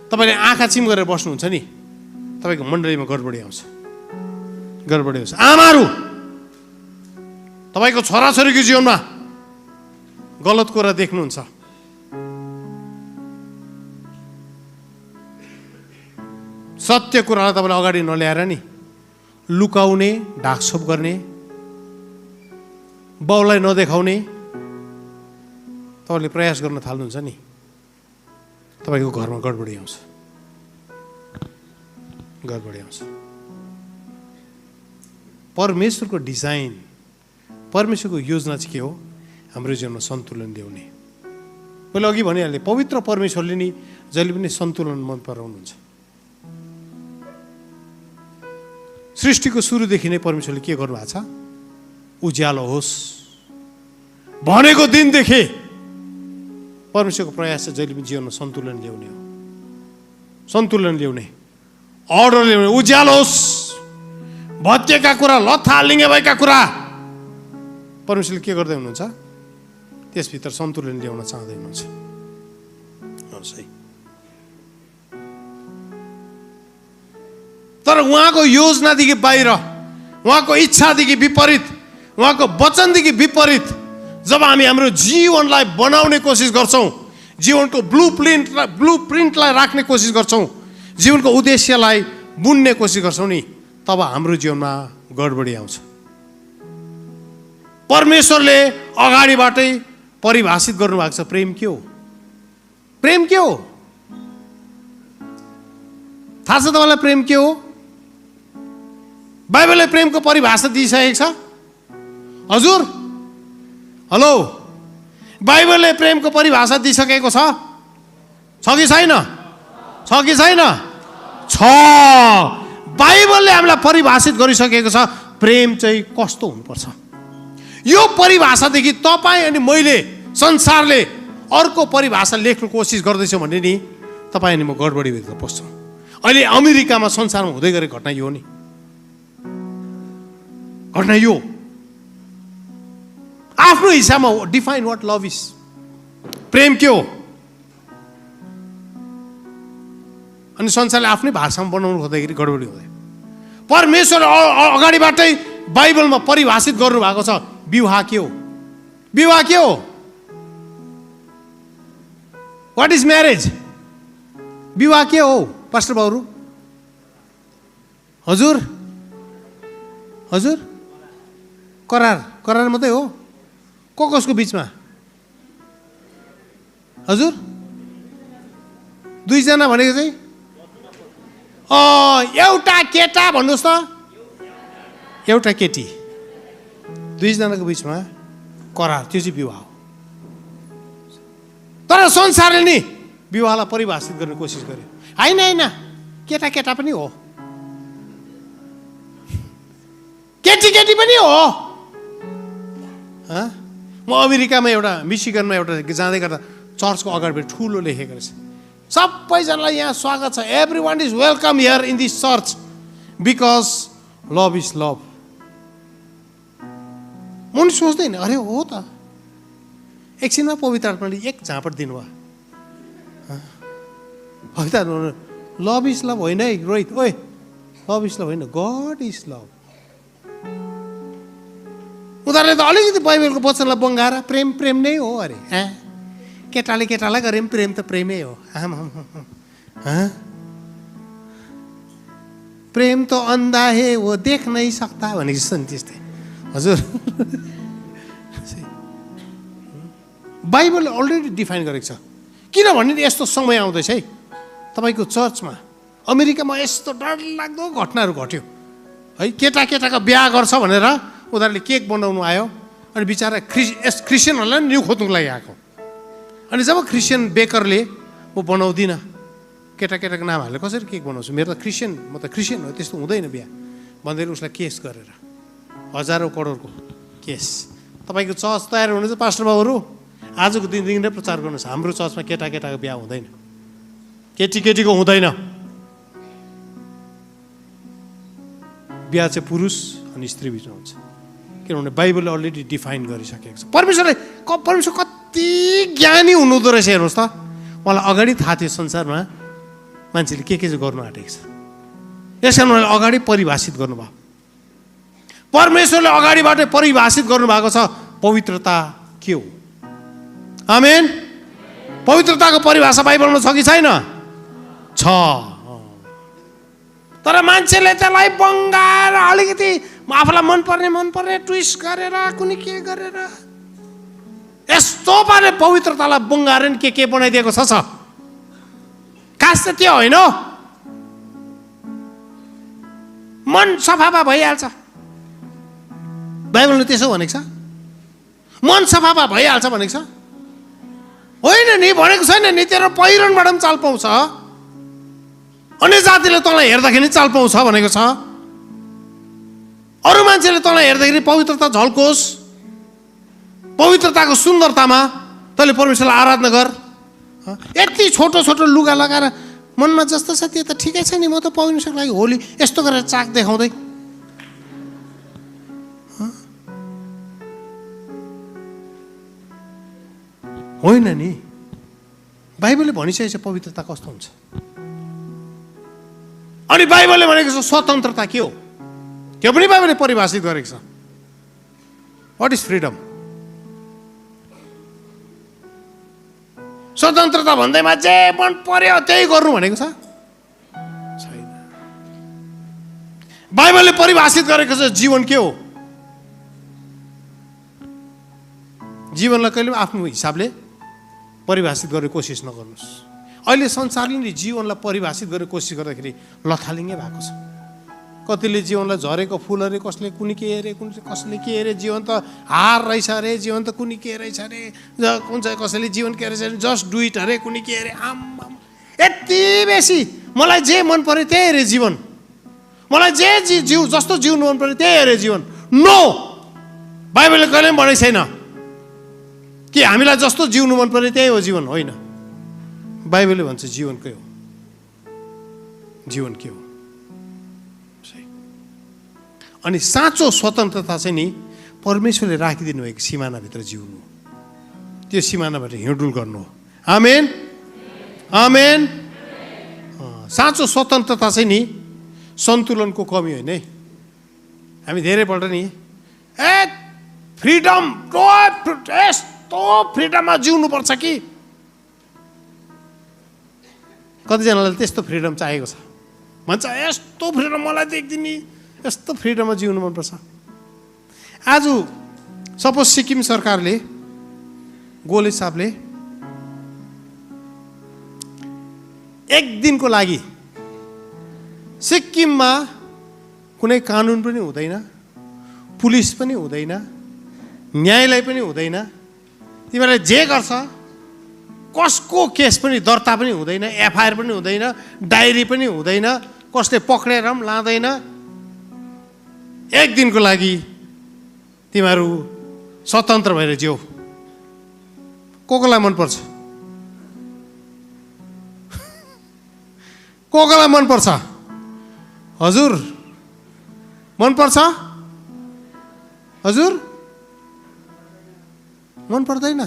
तपाईँले आँखा चिम गरेर बस्नुहुन्छ नि, तपाईँको मण्डलीमा गडबडी आउँछ, गडबडी आउँछ। आमाहरू, तपाईँको छोराछोरीको जीवनमा गलत कुरा देख्नुहुन्छ, सत्य कुरालाई तपाईँले अगाडि नल्याएर नि लुकाउने, ढाकछोप गर्ने, बाउलाई नदेखाउने तपाईँले प्रयास गर्न थाल्नुहुन्छ नि, तपाईँको घरमा गडबडी आउँछ, गडबडी आउँछ। परमेश्वरको डिजाइन, परमेश्वरको योजना चाहिँ के हो? हाम्रो जीवनमा सन्तुलन ल्याउने। मैले अघि भनिहालेँ, पवित्र परमेश्वरले नि जहिले पनि सन्तुलन मन पराउनुहुन्छ। सृष्टिको सुरुदेखि नै परमेश्वरले के गर्नुभएको छ? उज्यालो होस् भनेको दिनदेखि परमेश्वरको प्रयास चाहिँ जहिले पनि जीवनमा सन्तुलन ल्याउने हो, सन्तुलन ल्याउने, अर्डर ल्याउने। उज्यालो होस्, भत्केका कुरा, लथालिङ्गे भएका कुरा परमेश्वरले के गर्दै हुनुहुन्छ? त्यसभित्र सन्तुलन ल्याउन चाहँदै हुनुहुन्छ। तर उहाँको योजनादेखि बाहिर, उहाँको इच्छादेखि विपरीत, उहाँको वचनदेखि विपरीत जब हामी हाम्रो जीवनलाई बनाउने कोसिस गर्छौँ, जीवनको ब्लुप्रिन्टलाई राख्ने कोसिस गर्छौँ, जीवनको उद्देश्यलाई बुन्ने कोसिस गर्छौँ नि, तब हाम्रो जीवनमा गडबडी आउँछ। परमेश्वरले अगाडिबाटै परिभाषित गर्नुभएको छ प्रेम के हो। प्रेम के हो थाहा छ तपाईँलाई? प्रेम के हो? बाइबलले प्रेमको परिभाषा दिइसकेको छ। हजुर, हेलो, बाइबलले प्रेमको परिभाषा दिइसकेको छ कि छैन? छ कि छैन? छ। बाइबलले हामीलाई परिभाषित गरिसकेको छ प्रेम चाहिँ कस्तो हुनुपर्छ। यो परिभाषादेखि तपाईँ अनि मैले, संसारले अर्को परिभाषा लेख्नु कोसिस गर्दैछौँ भने नि तपाईँ अनि म गडबडीभित्र पस्छौँ। अहिले अमेरिकामा संसारमा हुँदै गरेको घटना यो नि, घटना यो आफ्नो हिसाबमा डिफाइन व्हाट लभ इज। प्रेम के हो? अनि संसारले आफ्नै भाषामा बनाउनु खोज्दाखेरि गडबडी हुँदैन। परमेश्वर अगाडिबाटै बाइबलमा परिभाषित गर्नुभएको छ विवाह के हो। विवाह के हो? What is marriage? विवाह के हो पास्टर बाबु? हजुर, हजुर, करार। करार मात्रै हो? कसको बिचमा? हजुर, दुईजना भनेको चाहिँ एउटा केटा भन्नुहोस् त, एउटा केटी, दुईजनाको बिचमा करार, त्यो चाहिँ विवाह हो। तर संसारले नि विवाहलाई परिभाषित गर्ने कोसिस गर्यो। होइन होइन, केटा केटा पनि हो, केटी केटी पनि हो। म अमेरिकामा एउटा मिशिगनमा एउटा जाँदै गर्दा चर्चको अगाडि ठुलो लेखेको रहेछ, सबैजनालाई यहाँ स्वागत छ, every one is welcome here in this church because love is love. म सोच्दैन, अरे हो त, एकछिनमा पवित्र आत्माले एक झापट दिनुभयो। लभ इज लभ होइन है रोहित, ओए लभ इज लभ होइन, गड इज लभ। उनीहरूले त अलिकति बाइबलको वचनलाई बङ्गाएर प्रेम प्रेम नै हो अरे। केटाले केटालाई गरे पनि प्रेम त प्रेमै हो। प्रेम त अन्धा है वो देख नै सक्ता भनेको जस्तो नि त्यस्तै। हजुर, बाइबलले अलरेडी डिफाइन गरेको छ। किनभने यस्तो समय आउँदैछ है तपाईँको चर्चमा, अमेरिकामा यस्तो डरलाग्दो घटनाहरू घट्यो है। केटा केटाको बिहा गर्छ भनेर उनीहरूले केक बनाउनु आयो, अनि बिचरा क्रिस्चियनहरूलाई न्यु खोज्नुको लागि आएको। अनि जब क्रिस्चियन बेकरले म बनाउँदिनँ, केटा केटाको नाम हालेर कसरी केक बनाउँछु, मेरो त क्रिस्चियन, म त क्रिस्चियन हो, त्यस्तो हुँदैन बिहा भन्दै उसलाई केस गरेर हजारौँ करोडको केस। तपाईँको चर्च तयार हुनु चाहिँ पास्टर बाबुहरू आजको दिनदेखि नै प्रचार गर्नुहोस्, हाम्रो चर्चमा केटा केटाको बिहा हुँदैन, केटी केटीको हुँदैन। बिहा चाहिँ पुरुष अनि स्त्री बिचमा हुन्छ, किनभने बाइबलले अलरेडी डिफाइन गरिसकेको छ। परमेश्वर कति ज्ञानी हुनुहुँदो रहेछ हेर्नुहोस् त। मलाई अगाडि थाहा थियो संसारमा मान्छेले के चाहिँ गर्नु आँटेको छ, यस कारण उहाँले अगाडि परिभाषित गर्नुभयो। परमेश्वरले अगाडिबाटै परिभाषित गर्नुभएको छ पवित्रता के हो। आमेन। पवित्रताको परिभाषा बाइबलमा छ कि छैन? छ। तर मान्छेले त्यसलाई बङ्गाएर अलिकति आफूलाई मनपर्ने ट्विस्ट गरेर कुनै के गरेर यस्तो पारे पवित्रतालाई बङ्गाएर नि के बनाइदिएको छ। खास त त्यो होइन, मन सफामा भइहाल्छ। बाइबलले त्यसो भनेको छ, मन सफामा भइहाल्छ भनेको छ। होइन नि, भनेको छैन नि, तेरो पहिरनबाट पनि चाल पाउँछ, अन्य जातिले तँलाई हेर्दाखेरि चाल पाउँछ भनेको छ। अरू मान्छेले तँलाई हेर्दाखेरि पवित्रता झल्कोस्, पवित्रताको सुन्दरतामा तैँले परमेश्वरलाई आराधना गर। यति छोटो छोटो लुगा लगाएर मनमा जस्तो छ त्यो त ठिकै छ नि, म त परमेश्वरको लागि होली यस्तो गरेर चाक देखाउँदै। होइन नि, बाइबलले भनिसकेको छ पवित्रता कस्तो हुन्छ। अनि बाइबलले भनेको छ स्वतन्त्रता के हो, त्यो पनि बाइबलले परिभाषित गरेको छ। What is freedom? स्वतन्त्रता भन्दैमा जे मन पर्यो त्यही गर्नु भनेको छ? छैन। बाइबलले परिभाषित गरेको छ जीवन के हो। जीवनलाई कहिले पनि आफ्नो हिसाबले परिभाषित गर्ने कोसिस नगर्नुहोस्। अहिले संसारले नि जीवनलाई परिभाषित गर्ने कोसिस गर्दाखेरि लथालिङ्गै भएको छ। कतिले जीवनलाई झरेको फुल अरे, कसले कुनी के अरे, कसले के अरे, जीवन त हार रहेछ अरे, जीवन त कुनी के रहेछ अरे, कुन चाहिँ कसैले जीवन के रहेछ अरे, जस्ट डु इट अरे, कुनी के अरे। आम्मा यति बेसी मलाई जे मन पर्यो त्यही अरे जीवन, मलाई जे जस्तो जिउनु मन पर्यो त्यही अरे जीवन। नो, बाइबलले कहिले पनि भनेको छैन कि हामीलाई जस्तो जिउनु मन पर्यो त्यही हो जीवन। होइन, बाइबलले भन्छ जीवन के हो, जीवन के हो। अनि साँचो स्वतन्त्रता चाहिँ नि परमेश्वरले राखिदिनु भएको सिमानाभित्र जिउनु, त्यो सिमानाबाट हिँडुल गर्नु हो। आमेन, आमेन। साँचो स्वतन्त्रता चाहिँ नि सन्तुलनको कमी होइन है। हामी धेरैपल्ट नि फ्रिडम, यस्तो फ्रिडममा जिउनुपर्छ कि, कतिजनालाई त्यस्तो फ्रिडम चाहिएको छ। भन्छ यस्तो फ्रिडम मलाई देख्दिने, यस्तो फ्रिडममा जिउनु मनपर्छ। आज सपोज सिक्किम सरकारले, गोले साहबले एक दिनको लागि सिक्किममा कुनै कानुन पनि हुँदैन, पुलिस पनि हुँदैन, न्यायालय पनि हुँदैन, तिमीहरूले जे गर्छ कसको केस पनि दर्ता पनि हुँदैन, एफआइआर पनि हुँदैन, डायरी पनि हुँदैन, कसले पक्रेर पनि लाँदैन। एक दिनको लागि तिमीहरू स्वतन्त्र भएर जिउ। कोलाई मनपर्छ? कोलाई मनपर्छ? हजुर मनपर्छ? हजुर मन पर्दैन?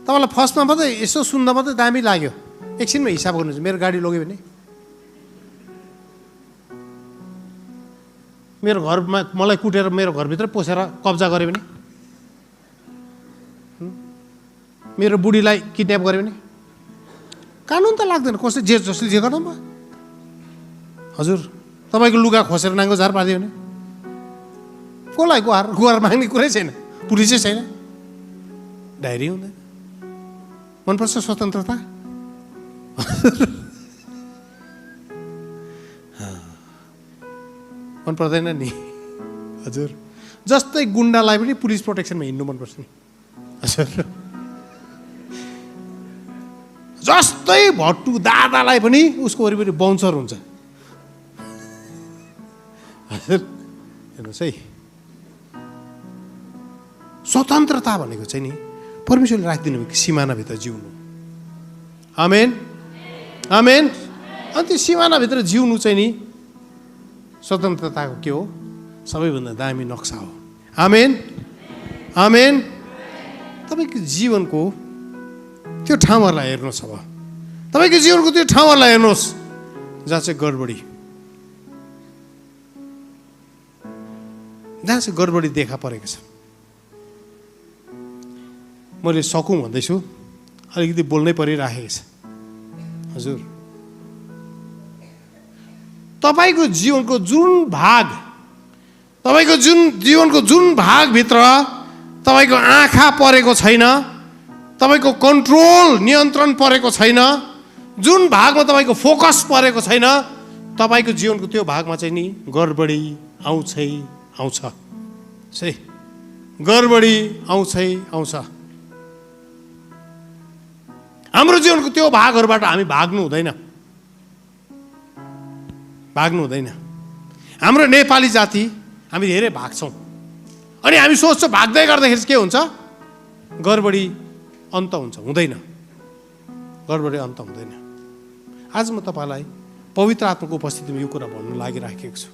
तपाईँलाई फर्स्टमा मात्रै यसो सुन्दा मात्रै दामी लाग्यो, एकछिनमा हिसाब गर्नुहुन्छ। मेरो गाडी लग्यो भने, मेरो घरमा मलाई कुटेर मेरो घरभित्र पसेर कब्जा गऱ्यो भने, मेरो बुढीलाई किडन्याप गऱ्यो भने कानुन त लाग्दैन, कसले जे जसले जे गर्नु भयो। हजुर तपाईँको लुगा खोसेर नाङ्गो झार पारिदियो भने कसलाई गुहार माग्ने कुरै छैन, पुलिसै छैन, डायरी हुँदैन। मनपर्छ स्वतन्त्रता? मन पर्दैन नि? हजुर जस्तै गुन्डालाई पनि पुलिस प्रोटेक्सनमा हिँड्नु मनपर्छ नि। हजुर जस्तै भट्टु दादालाई पनि उसको वरिपरि बाउन्सर हुन्छ। हजुर हेर्नुहोस् है, स्वतन्त्रता भनेको चाहिँ नि परमेश्वरले राखिदिनु भएको सिमानाभित्र जिउनु। आमेन, आमेन। अनि त्यो सिमानाभित्र जिउनु चाहिँ नि स्वतन्त्रताको के हो? सबैभन्दा दामी नक्सा हो। आमेन, आमेन। तपाईँको जीवनको त्यो ठाउँहरूलाई हेर्नुहोस्। अब तपाईँको जीवनको त्यो ठाउँहरूलाई हेर्नुहोस् जहाँ चाहिँ गडबडी, जहाँ चाहिँ गडबडी देखा परेको छ। मैले सकौँ भन्दैछु, अलिकति बोल्नै परिराखेको छ। हजुर तपाईँको जीवनको जुन भाग, तपाईँको जीवनको जुन भागभित्र तपाईँको आँखा परेको छैन, तपाईँको कन्ट्रोल नियन्त्रण परेको छैन, जुन भागमा तपाईँको फोकस परेको छैन, तपाईँको जीवनको त्यो भागमा चाहिँ नि गडबडी आउँछै आउँछ। सही, गडबडी आउँछै आउँछ। हाम्रो जीवनको त्यो भागहरूबाट हामी भाग्नु हुँदैन, भाग्नु हुँदैन। हाम्रो नेपाली जाति हामी धेरै भाग्छौँ अनि हामी सोच्छौँ भाग्दै गर्दाखेरि के हुन्छ? गडबडी अन्त हुन्छ, हुँदैन। गडबडी अन्त हुँदैन। आज म तपाईँलाई पवित्र आत्माको उपस्थितिमा यो कुरा भन्नु लागिराखेको छु।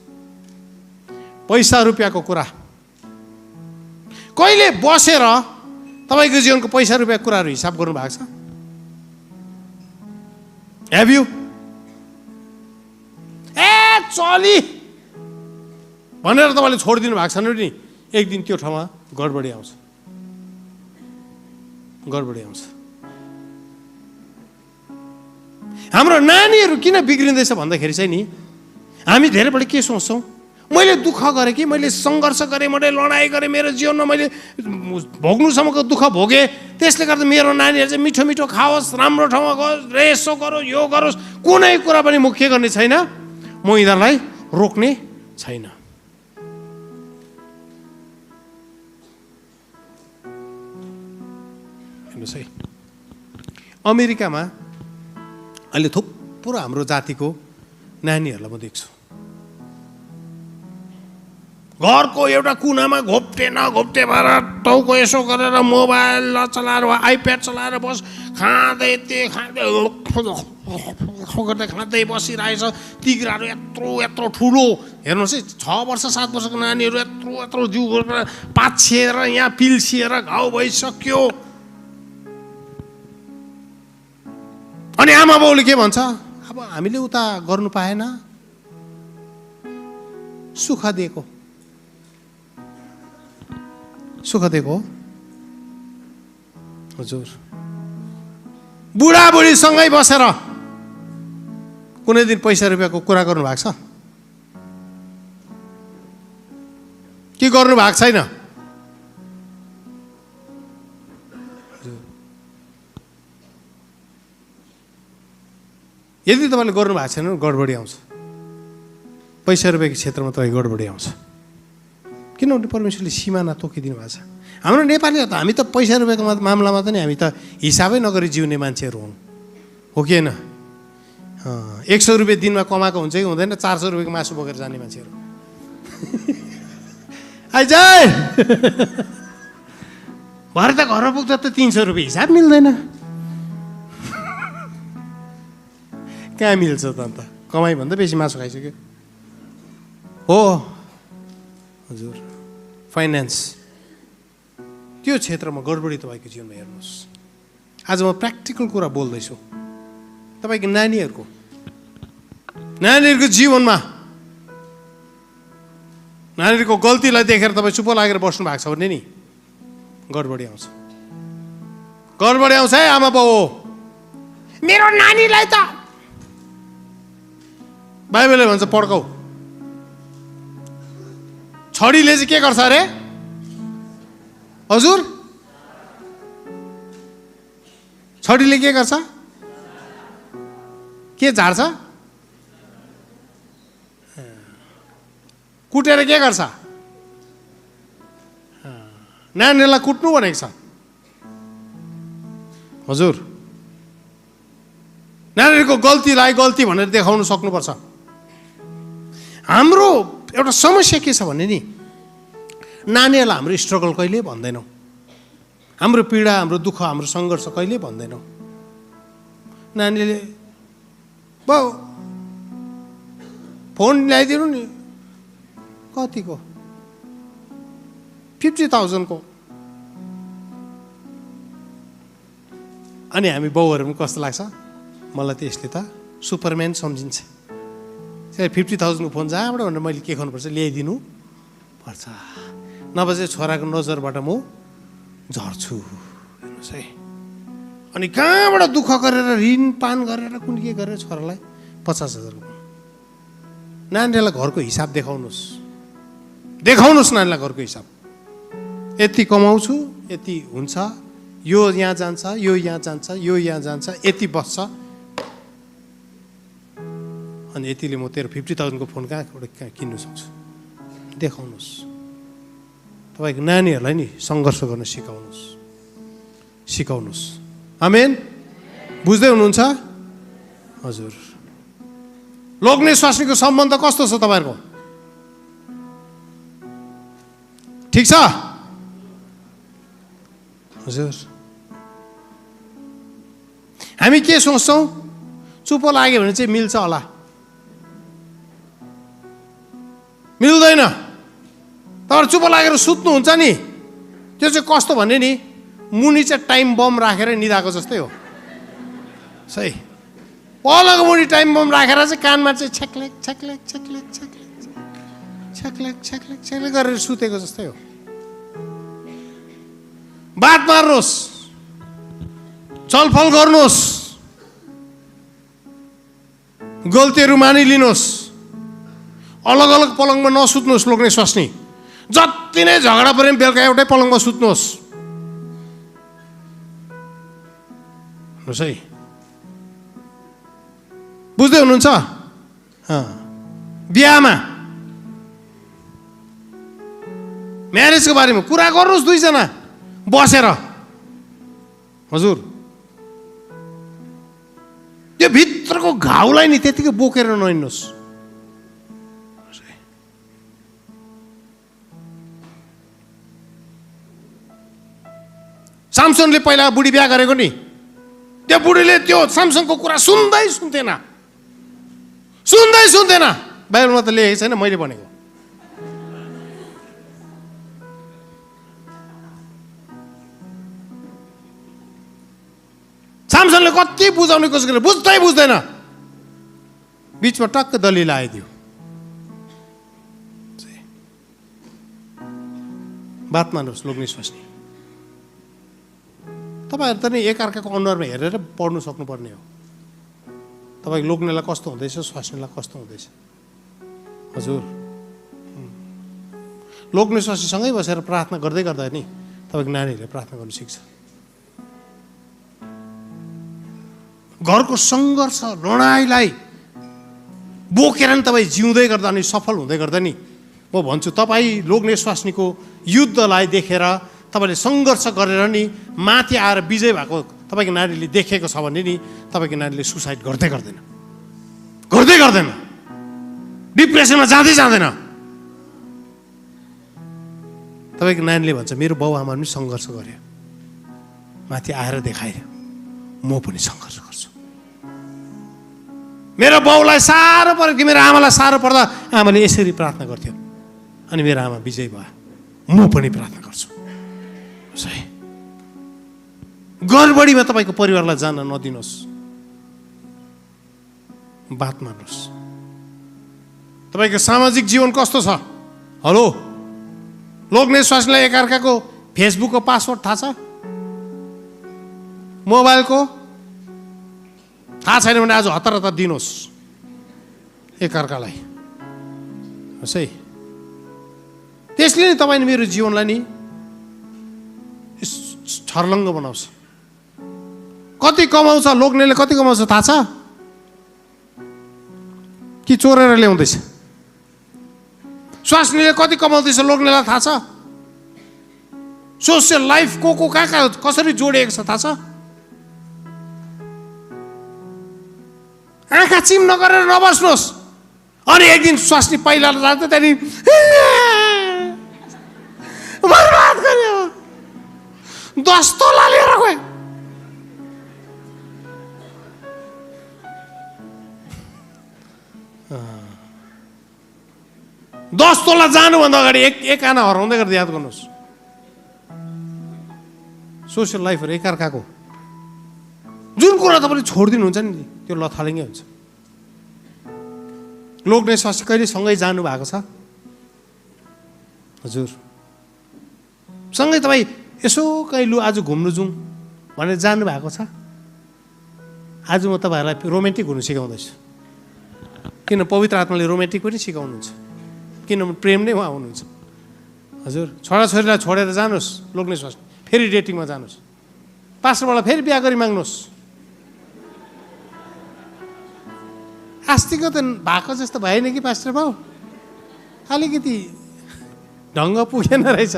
पैसा रुपियाँको कुरा कहिले बसेर तपाईँको जीवनको पैसा रुपियाँ कुराहरू हिसाब गर्नु भएको छ? Have you? चली भनेर तपाईँले छोडिदिनु भएको छैन नि, एक दिन त्यो ठाउँमा गडबडी आउँछ, गडबडी आउँछ। हाम्रो नानीहरू किन बिग्रिँदैछ भन्दाखेरि चाहिँ नि हामी धेरैपल्ट के सोच्छौँ, मैले दुःख गरेँ कि मैले सङ्घर्ष गरेँ, मैले लडाइँ गरेँ, मेरो जीवनमा मैले भोग्नुसम्मको दुःख भोगेँ, त्यसले गर्दा मेरो नानीहरू चाहिँ मिठो मिठो खाओस्, राम्रो ठाउँमा गयोस्, यसो गरोस्, यो गरोस्, कुनै कुरा पनि म के गर्ने छैन, म यिनीहरूलाई रोक्ने छैन। हेर्नुहोस् है, अमेरिकामा अहिले थुप्रो हाम्रो जातिको नानीहरूलाई म देख्छु, घरको एउटा कुनामा घोप्टे नघोप्टे भएर टाउको यसो गरेर मोबाइल चलाएर वा आइप्याड चलाएर बस खाँदै गर्दै खाँदै बसिरहेछ। तिग्राहरू यत्रो यत्रो ठुलो, हेर्नुहोस् है, 6 वर्ष 7 वर्षको नानीहरू यत्रो यत्रो जिउ पाछिएर यहाँ पिल्सिएर घाउ भइसक्यो। अनि आमा बाउले के भन्छ, अब हामीले उता गर्नु पाएन, सुख दिएको हजुर। बुढाबुढीसँगै बसेर कुनै दिन पैसा रुपियाँको कुरा गर्नु भएको छ कि गर्नु भएको छैन? यदि तपाईँले गर्नु भएको छैन गडबडी आउँछ, पैसा रुपियाँको क्षेत्रमा तपाईँ गडबडी आउँछ। किनभने परमेश्वरले सिमाना तोकिदिनु भएको छ। हाम्रो नेपाली त हामी त पैसा रुपियाँको मामलामा त नि हामी त हिसाबै नगरी जिउने मान्छेहरू हौँ, हो कि होइन? 100 रुपियाँ दिनमा कमाएको हुन्छ कि हुँदैन, 400 रुपियाँको मासु बोकेर जाने मान्छेहरू आइज भरे त घरमा पुग्दा त 300 रुपियाँ हिसाब मिल्दैन। कहाँ मिल्छ त अन्त? कमाइभन्दा बेसी मासु खाइसक्यो हो हजुर। फाइनेन्स त्यो क्षेत्रमा गडबडी तपाईँको जीवनमा हेर्नुहोस्। आज म प्र्याक्टिकल कुरा बोल्दैछु तपाईँको नानीहरूको जीवनमा। नानीहरूको गल्तीलाई देखेर तपाईँ चुप लागेर बस्नु भएको छ भने नि गडबडी आउँछ, गडबडी आउँछ है आमा बाउ। मेरो नानीलाई त बाइबलले भन्छ पड्काउ। छोरीले चाहिँ के गर्छ अरे हजुर? छोरीले के गर्छ? के झार्छ? कुटेर के गर्छ? नानीलाई कुट्नु भनेको छ हजुर। नानीहरूको गल्तीलाई गल्ती भनेर देखाउन सक्नुपर्छ। हाम्रो एउटा समस्या के छ भने नि नानीहरूलाई हाम्रो स्ट्रगल कहिले भन्दैनौँ, हाम्रो पीडा, हाम्रो दुःख, हाम्रो सङ्घर्ष कहिले भन्दैनौँ। नानीले बाउ फोन ल्याइदिनु नि, कतिको? 50,000 को। अनि हामी बाउहरू पनि कस्तो लाग्छ, मलाई त यसले त सुपरम्यान सम्झिन्छ। 50,000 को फोन जहाँबाट भनेर मैले के गर्नुपर्छ, ल्याइदिनु पर्छ, नभए चाहिँ छोराको नजरबाट म झर्छु। हेर्नुहोस् है, अनि कहाँबाट दुःख गरेर ऋण पान गरेर कुन के गरेर छोरालाई 50,000 को। नानीलाई घरको हिसाब देखाउनुहोस्, नानीलाई घरको हिसाब। यति कमाउँछु, यति हुन्छ, यो यहाँ जान्छ, यो यहाँ जान्छ, यो यहाँ जान्छ, यति बस्छ, अनि यतिले म तेरो 50,000 को फोन कहाँ किन्नु सक्छु, देखाउनुहोस्। तपाईँको नानीहरूलाई नि सङ्घर्ष गर्न सिकाउनुहोस्। आमेन। बुझ्दै हुनुहुन्छ हजुर? लोग्ने स्वास्नीको सम्बन्ध कस्तो छ तपाईँहरूको? ठिक छ हजुर? हामी के सोच्छौँ, चुप लाग्यो भने चाहिँ मिल्छ होला, मिल्दैन। तर चुप लागेर सुत्नुहुन्छ नि, त्यो चाहिँ कस्तो भने नि मुनि चाहिँ टाइम बम राखेर निदाएको जस्तै हो। सही, पलको मुनि टाइम बम राखेर चाहिँ कानमा चाहिँ छ्याक्लेक छ्याक्लेक छ्याक्लेक छ्याक्लेक छ्याक्लेक छ्याक्लेक छ्याक्लेक गरेर सुतेको जस्तै हो। बात मार्नुहोस्, छलफल गर्नुहोस्, गल्तीहरू मानिलिनुहोस्। अलग अलग पलङमा नसुत्नुहोस् लोग्ने स्वास्नी। जति नै झगडा परे पनि बेलुका एउटै पलङमा सुत्नुहोस्। है, बुझ्दै हुनुहुन्छ? बिहामा म्यारेजको बारेमा कुरा गर्नुहोस् दुईजना बसेर। हजुर, त्यो भित्रको घाउलाई नि त्यतिकै बोकेर नहिँड्नुहोस्। सामसनले पहिला बुढी बिहा गरेको नि, त्यो बुढीले त्यो सामसनको कुरा सुन्दै सुन्थेन। बाइबलमा त लेखेको छैन, मैले भनेको। सामसनले कति बुझाउने कोसिस गरे, बुझ्दैन। बिचमा टक्क दलिल आइदियो। बात मान्नुहोस् लोग्ने स्वास्नी। तपाईँहरू त नि एकअर्काको अनुहारमा हेरेर पढ्नु सक्नुपर्ने हो। तपाईँ लोग्नेलाई कस्तो हुँदैछ, स्वास्नीलाई कस्तो हुँदैछ। हजुर, लोग्ने स्वास्नीसँगै बसेर प्रार्थना गर्दै गर्दा नि तपाईँको नानीहरूले प्रार्थना गर्नु सिक्छ। घरको सङ्घर्ष लडाइँलाई बोकेर नि तपाईँ जिउँदै गर्दा अनि सफल हुँदै गर्दा नि, म भन्छु तपाईँ लोग्ने स्वास्नीको युद्धलाई देखेर तपाईँले सङ्घर्ष गरेर नि माथि आएर विजय भएको तपाईँको नानीले देखेको छ भने नि तपाईँको नानीले सुसाइड गर्दै गर्दैन, डिप्रेसनमा जाँदैन। तपाईँको नानीले भन्छ मेरो बाउ आमा पनि सङ्घर्ष गरे, माथि आएर देखाएर म पनि सङ्घर्ष गर्छु। मेरो बाउलाई साह्रो पऱ्यो कि मेरो आमालाई साह्रो पर्दा आमाले यसरी प्रार्थना गर्थ्यो अनि मेरो आमा विजय भयो, म पनि प्रार्थना गर्छु। सही, गडबडीमा तपाईँको परिवारलाई जान नदिनुहोस्। बात मान्नुहोस्। तपाईँको सामाजिक जीवन कस्तो छ? हेलो, लोग्ने स्वास्नीलाई एकअर्काको फेसबुकको पासवर्ड थाहा छ? मोबाइलको थाहा छैन भने आज हतार दिनुहोस् एकअर्कालाई। सही, त्यसले नि तपाईँले मेरो जीवनलाई नि छर्लङ्ग बनाउँछ। कति कमाउँछ लोग्नेले, कति कमाउँछ थाहा छ कि चोरेर ल्याउँदैछ? स्वास्नीले कति कमाउँदैछ लोग्नेलाई थाहा छ? सोसियल लाइफ को कहाँ कसरी जोडिएको छ थाहा छ? आँखा चिम नगरेर नबस्नुहोस्। अनि एक दिन स्वास्नी पहिला जान्छ, त्यहाँदेखि बर्बाद गर्यो, 10 तोला लिएर गयो। दस तोला जानुभन्दा अगाडि एक आना हराउँदै गर्दा याद गर्नुहोस्। सोसियल लाइफहरू एकअर्काको जुन कुरा तपाईँले छोडिदिनुहुन्छ नि त्यो लथालिङ्गै हुन्छ। लोग्ने स्वास्नी कहिले सँगै जानु भएको छ? हजुर, सँगै तपाईँ यसो कहीँ लु आज घुम्नु जाउँ भनेर जानु भएको छ? आज म तपाईँहरूलाई रोमान्टिक हुनु सिकाउँदैछु। किन पवित्र आत्माले रोमान्टिक पनि सिकाउनुहुन्छ, किनभने प्रेम नै उहाँ हुनुहुन्छ। हजुर, छोराछोरीलाई छोडेर जानुहोस् लोग्ने स्वास्नी, फेरि डेटिङमा जानुहोस्, पास्टरबाट फेरि बिहा गरी माग्नुहोस्। आस्तिको त भएको जस्तो भएन कि पास्टर बाउ, अलिकति ढङ्ग पुगेन रहेछ,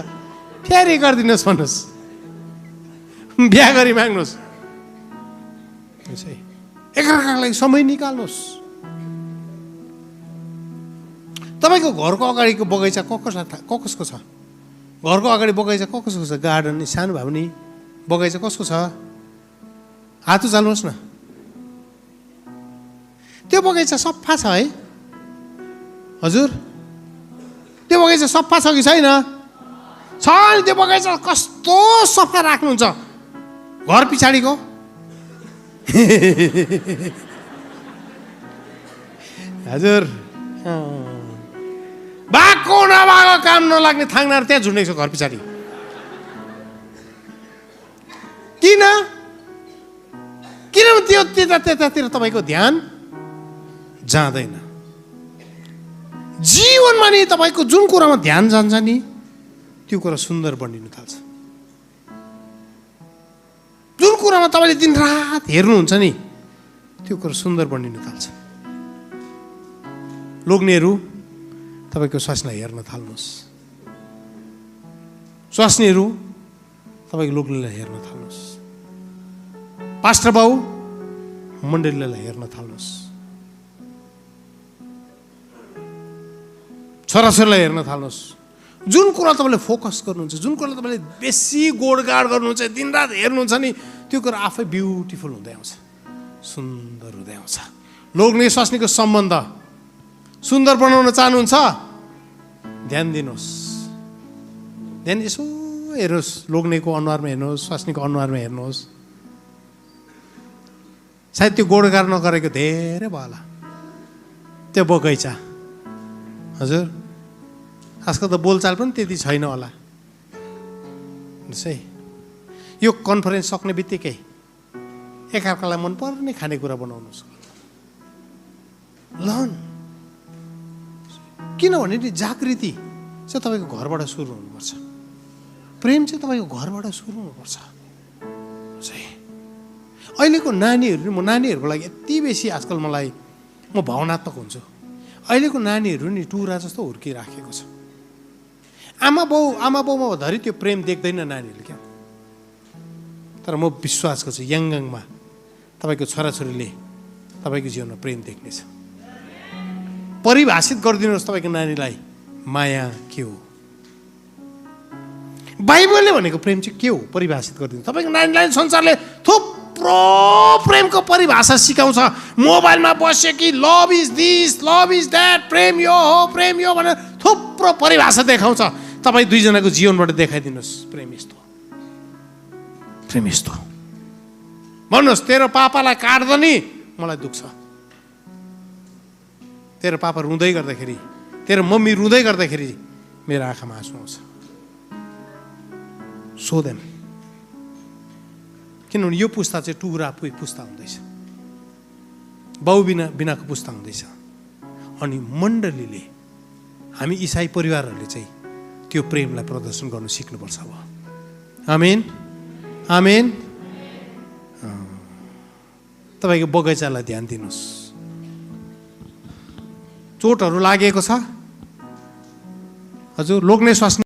फेरि गरिदिनुहोस् भन्नुहोस्, बिहा गरी माग्नुहोस्। एकअर्काको लागि समय निकाल्नुहोस्। तपाईँको घरको अगाडिको बगैँचा कसको छ? घरको अगाडि बगैँचा कसको छ? गार्डन सानो भए पनि बगैँचा कसको छ? हात उचाल्नुहोस् न। त्यो बगैँचा सफा छ है? हजुर, त्यो बगैँचा सफा छ कि छैन? छ नि। त्यो बगैँचा कस्तो सफा राख्नुहुन्छ घर पछाडिको। हजुर, भएको नभएको काम नलाग्ने थाङ्नाहरू त्यहाँ झुन्डेको छ घर पछाडि। किनभने त्यो त्यतातिर तपाईँको ध्यान जाँदैन। जीवनमा नि तपाईँको जुन कुरामा ध्यान जान्छ नि त्यो कुरा सुन्दर बनिन थाल्छ। जुन कुरामा तपाईँले दिनरात हेर्नुहुन्छ नि त्यो कुरा सुन्दर बनिन थाल्छ। लोग्नेहरू तपाईँको स्वास्नीलाई हेर्न थाल्नुहोस्। स्वास्नीहरू तपाईँको लोग्नेलाई हेर्न थाल्नुहोस्। पास्टर बाउ मण्डलीलाई हेर्न थाल्नुहोस्। छोराछोरीलाई हेर्न थाल्नुहोस्। जुन कुरा तपाईँले फोकस गर्नुहुन्छ, जुन कुरा तपाईँले बेसी गोडगाड गर्नुहुन्छ, दिनरात हेर्नुहुन्छ नि त्यो कुरा आफै ब्युटिफुल हुँदै आउँछ, सुन्दर हुँदै आउँछ। लोग्ने स्वास्नीको सम्बन्ध सुन्दर बनाउन चाहनुहुन्छ, ध्यान दिनुहोस्। ध्यान यसो हेर्नुहोस्, लोग्नेको अनुहारमा हेर्नुहोस्, स्वास्नीको अनुहारमा हेर्नुहोस्। सायद त्यो गोडगाड नगरेको धेरै भयो होला त्यो बगैँचा। हजुर आजकल त बोलचाल पनि त्यति छैन होला। है यो कन्फरेन्स सक्ने बित्तिकै एकअर्कालाई मनपर्ने खानेकुरा बनाउनुहोस्। लहन किनभने नि जागृति चाहिँ तपाईँको घरबाट सुरु हुनुपर्छ। प्रेम चाहिँ तपाईँको घरबाट सुरु हुनुपर्छ। अहिलेको नानीहरू, म नानीहरूको लागि यति बेसी आजकल म भावनात्मक हुन्छु। अहिलेको नानीहरू नि टुरा जस्तो हुर्किराखेको छ। आमा बाउमा धरि त्यो प्रेम देख्दैन नानीहरूले क्या। तर म विश्वास गर्छु यङमा तपाईँको छोराछोरीले तपाईँको जीवनमा प्रेम देख्नेछ। परिभाषित गरिदिनुहोस् तपाईँको नानीलाई माया के हो, बाइबलले भनेको प्रेम चाहिँ के हो परिभाषित गरिदिनु। तपाईँको नानीलाई संसारले थुप्रो प्रेमको परिभाषा सिकाउँछ। मोबाइलमा बस्यो कि love is this, love is that, प्रेम यो हो, प्रेम यो भनेर थुप्रो परिभाषा देखाउँछ। तपाईँ दुईजनाको जीवनबाट देखाइदिनुहोस् प्रेम यस्तो, प्रेम यस्तो। भन्नुहोस् तेरो पापालाई काट्दा नि मलाई दुख्छ, तेरो पापा रुँदै गर्दाखेरि, तेरो मम्मी रुँदै गर्दाखेरि मेरो आँखामा आँसु आउँछ। सोधेन किनभने यो पुस्ता चाहिँ टुरा पुस्ता हुँदैछ, बाउ बिनाको पुस्ता हुँदैछ। अनि मण्डलीले, हामी इसाई परिवारहरूले चाहिँ त्यो प्रेमलाई प्रदर्शन गर्नु सिक्नुपर्छ अब। आमेन आमेन। तपाईँको बगैँचालाई ध्यान दिनुहोस्। चोटहरू लागेको छ हजुर, लोग्ने स्वास्नी